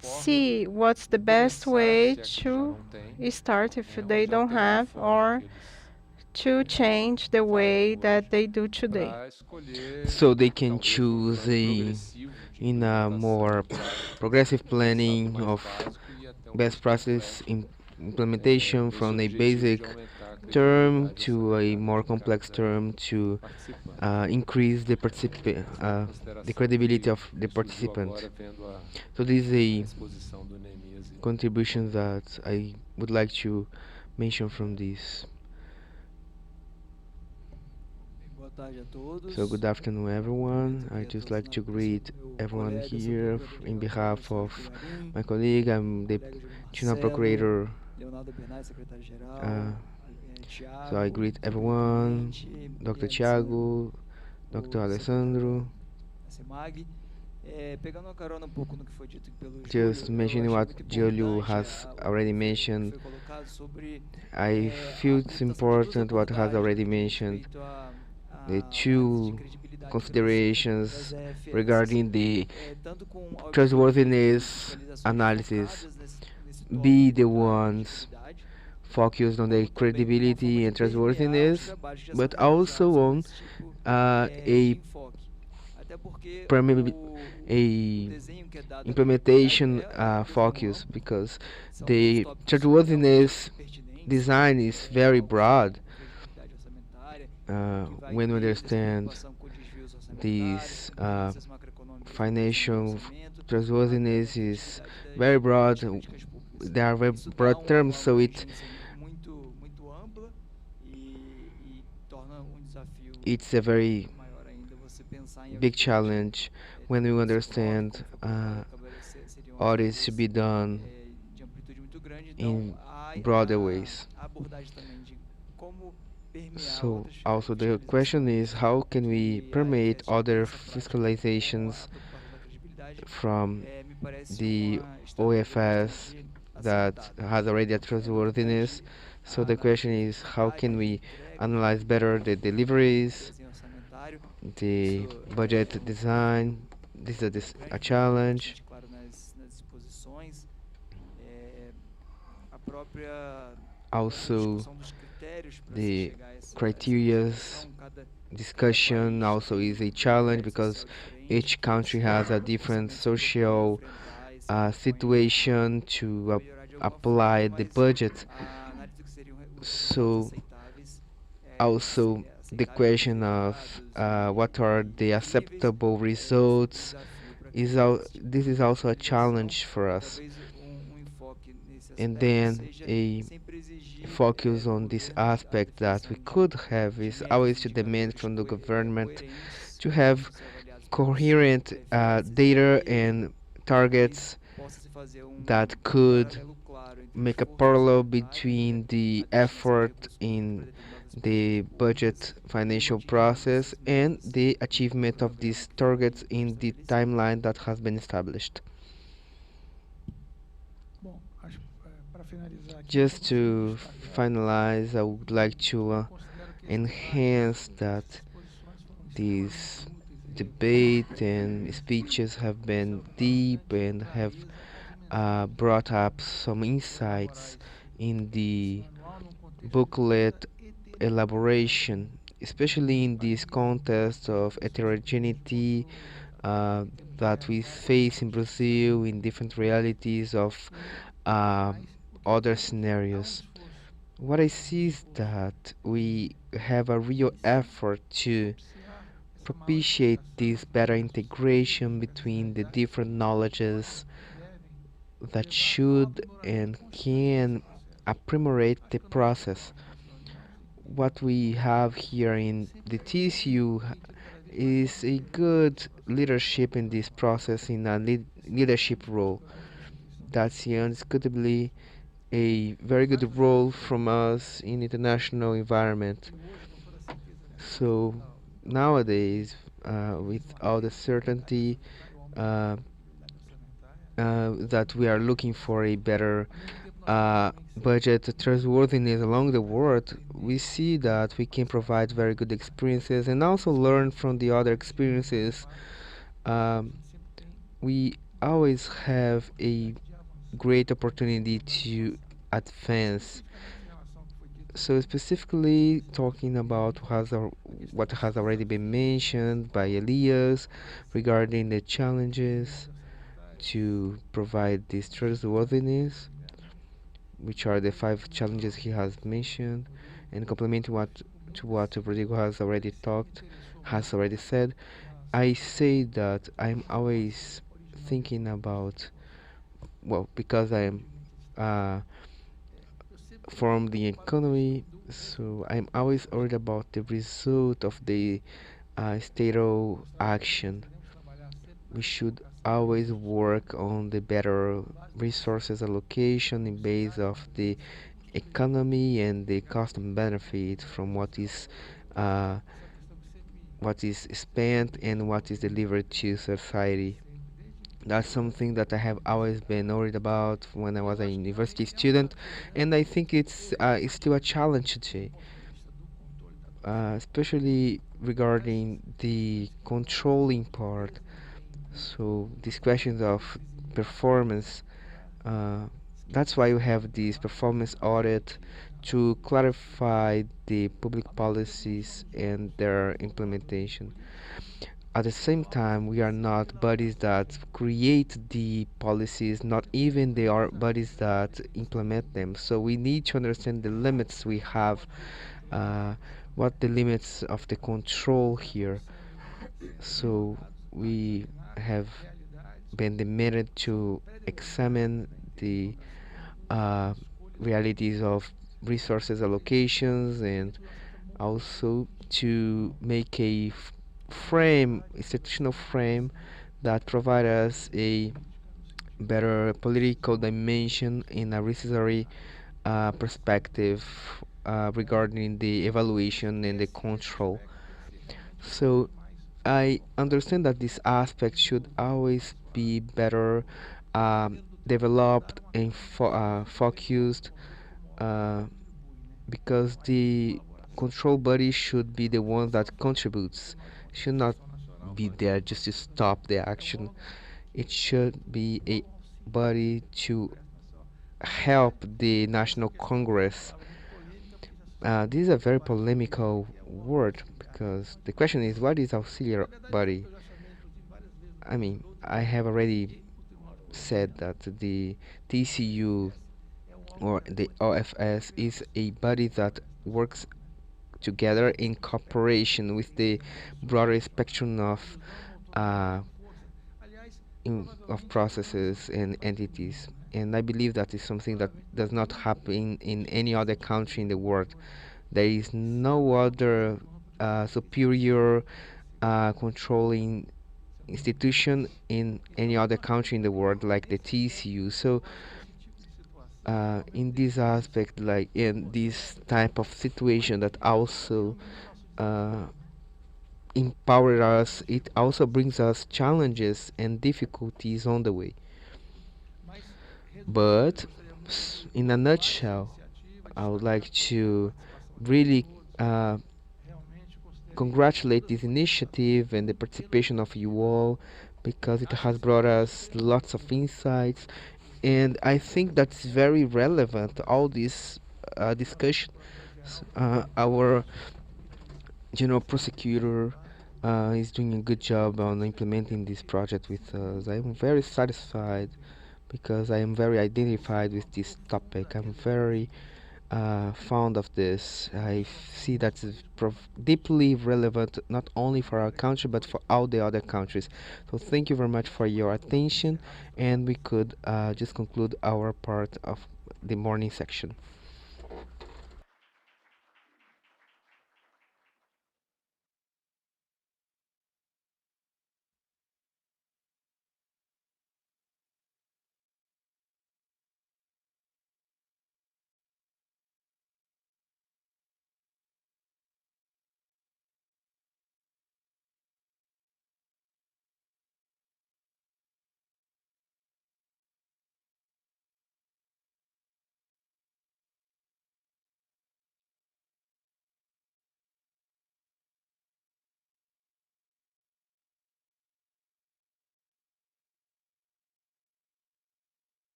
Speaker 4: see what's the best way to start if they don't have, or to change the way that they do today.
Speaker 1: So they can choose in a more progressive planning of best process implementation from a basic term to a more complex term to increase the the credibility of the participant. So this is a contribution that I would like to mention from this. So good afternoon, everyone. I just like to greet everyone here in behalf of my colleague. I'm the National Procurator. So I greet everyone, Dr. Thiago, Dr. Alessandro. Just mentioning what Giulio has already mentioned, I feel it's important what has already mentioned, the 2 considerations regarding the trustworthiness analysis. Be the ones focused on the credibility and trustworthiness, but also on a implementation focus, because the trustworthiness design is very broad. When we understand this financial trustworthiness is very broad, there are very broad terms, so it's a very big challenge when we understand audits should be done in broader ways. So also the question is how can we permeate other fiscalizations from the OFS that has already a trustworthiness. So the question is how can we analyze better the deliveries, the budget design. This is a challenge. Also, the criteria's discussion also is a challenge because each country has a different social situation to apply the budget. So also the question of what are the acceptable results this is also a challenge for us. And then a focus on this aspect that we could have is always to demand from the government to have coherent data and targets that could make a parallel between the effort in the budget financial process and the achievement of these targets in the timeline that has been established. Just to finalize, I would like to enhance that these debate and speeches have been deep and have brought up some insights in the booklet elaboration, especially in this context of heterogeneity uh, that we face in Brazil in different realities of uh, other scenarios. What I see is that we have a real effort to propitiate this better integration between the different knowledges that should and can aprimorate the process. What we have here in the TCU is a good leadership in this process in a leadership role. That's indiscutably a very good role from us in international environment. So nowadays, with all the certainty uh, that we are looking for a better budget trustworthiness along the world, we see that we can provide very good experiences and also learn from the other experiences. Um, we always have a great opportunity to advance. So specifically talking about what has already been mentioned by Elias regarding the challenges to provide this trustworthiness, which are the five challenges he has mentioned, and complementing what Rodrigo has already said, I say that I'm always thinking about, well, because I'm uh, from the economy, so I'm always worried about the result of the statal action. We should always work on the better resources allocation in base of the economy and the cost and benefit from uh, what is spent and what is delivered to society. That's something that I have always been worried about when I was a university student, and I think it's still a challenge today, especially regarding the controlling part. So these questions of performance, uh, that's why we have this performance audit to clarify the public policies and their implementation. At the same time, we are not bodies that create the policies, not even they are bodies that implement them. So we need to understand the limits we have, uh, what the limits of the control here. So we have been demanded to examine the uh, realities of resources allocations and also to make a frame, institutional frame that provide us a better political dimension in a necessary perspective regarding the evaluation and the control. So I understand that this aspect should always be better developed and focused uh, because the control body should be the one that contributes, should not be there just to stop the action. It should be a body to help the National Congress. This is a very polemical word because the question is what is auxiliary body? I mean, I have already said that the TCU or the OFS is a body that works together in cooperation with the broader spectrum uh, of processes and entities. And I believe that is something that does not happen in any other country in the world. There is no other superior controlling institution in any other country in the world like the TCU. So in this aspect, like in this type of situation that also uh, empower us, it also brings us challenges and difficulties on the way. But in a nutshell, I would like to really congratulate this initiative and the participation of you all because it has brought us lots of insights, and I think that's very relevant. All this discussion, our general prosecutor is doing a good job on implementing this project with us. I'm very satisfied because I am very identified with this topic. I'm very fond of this. I see that it's deeply relevant not only for our country but for all the other countries. So thank you very much for your attention, and we could just conclude our part of the morning section.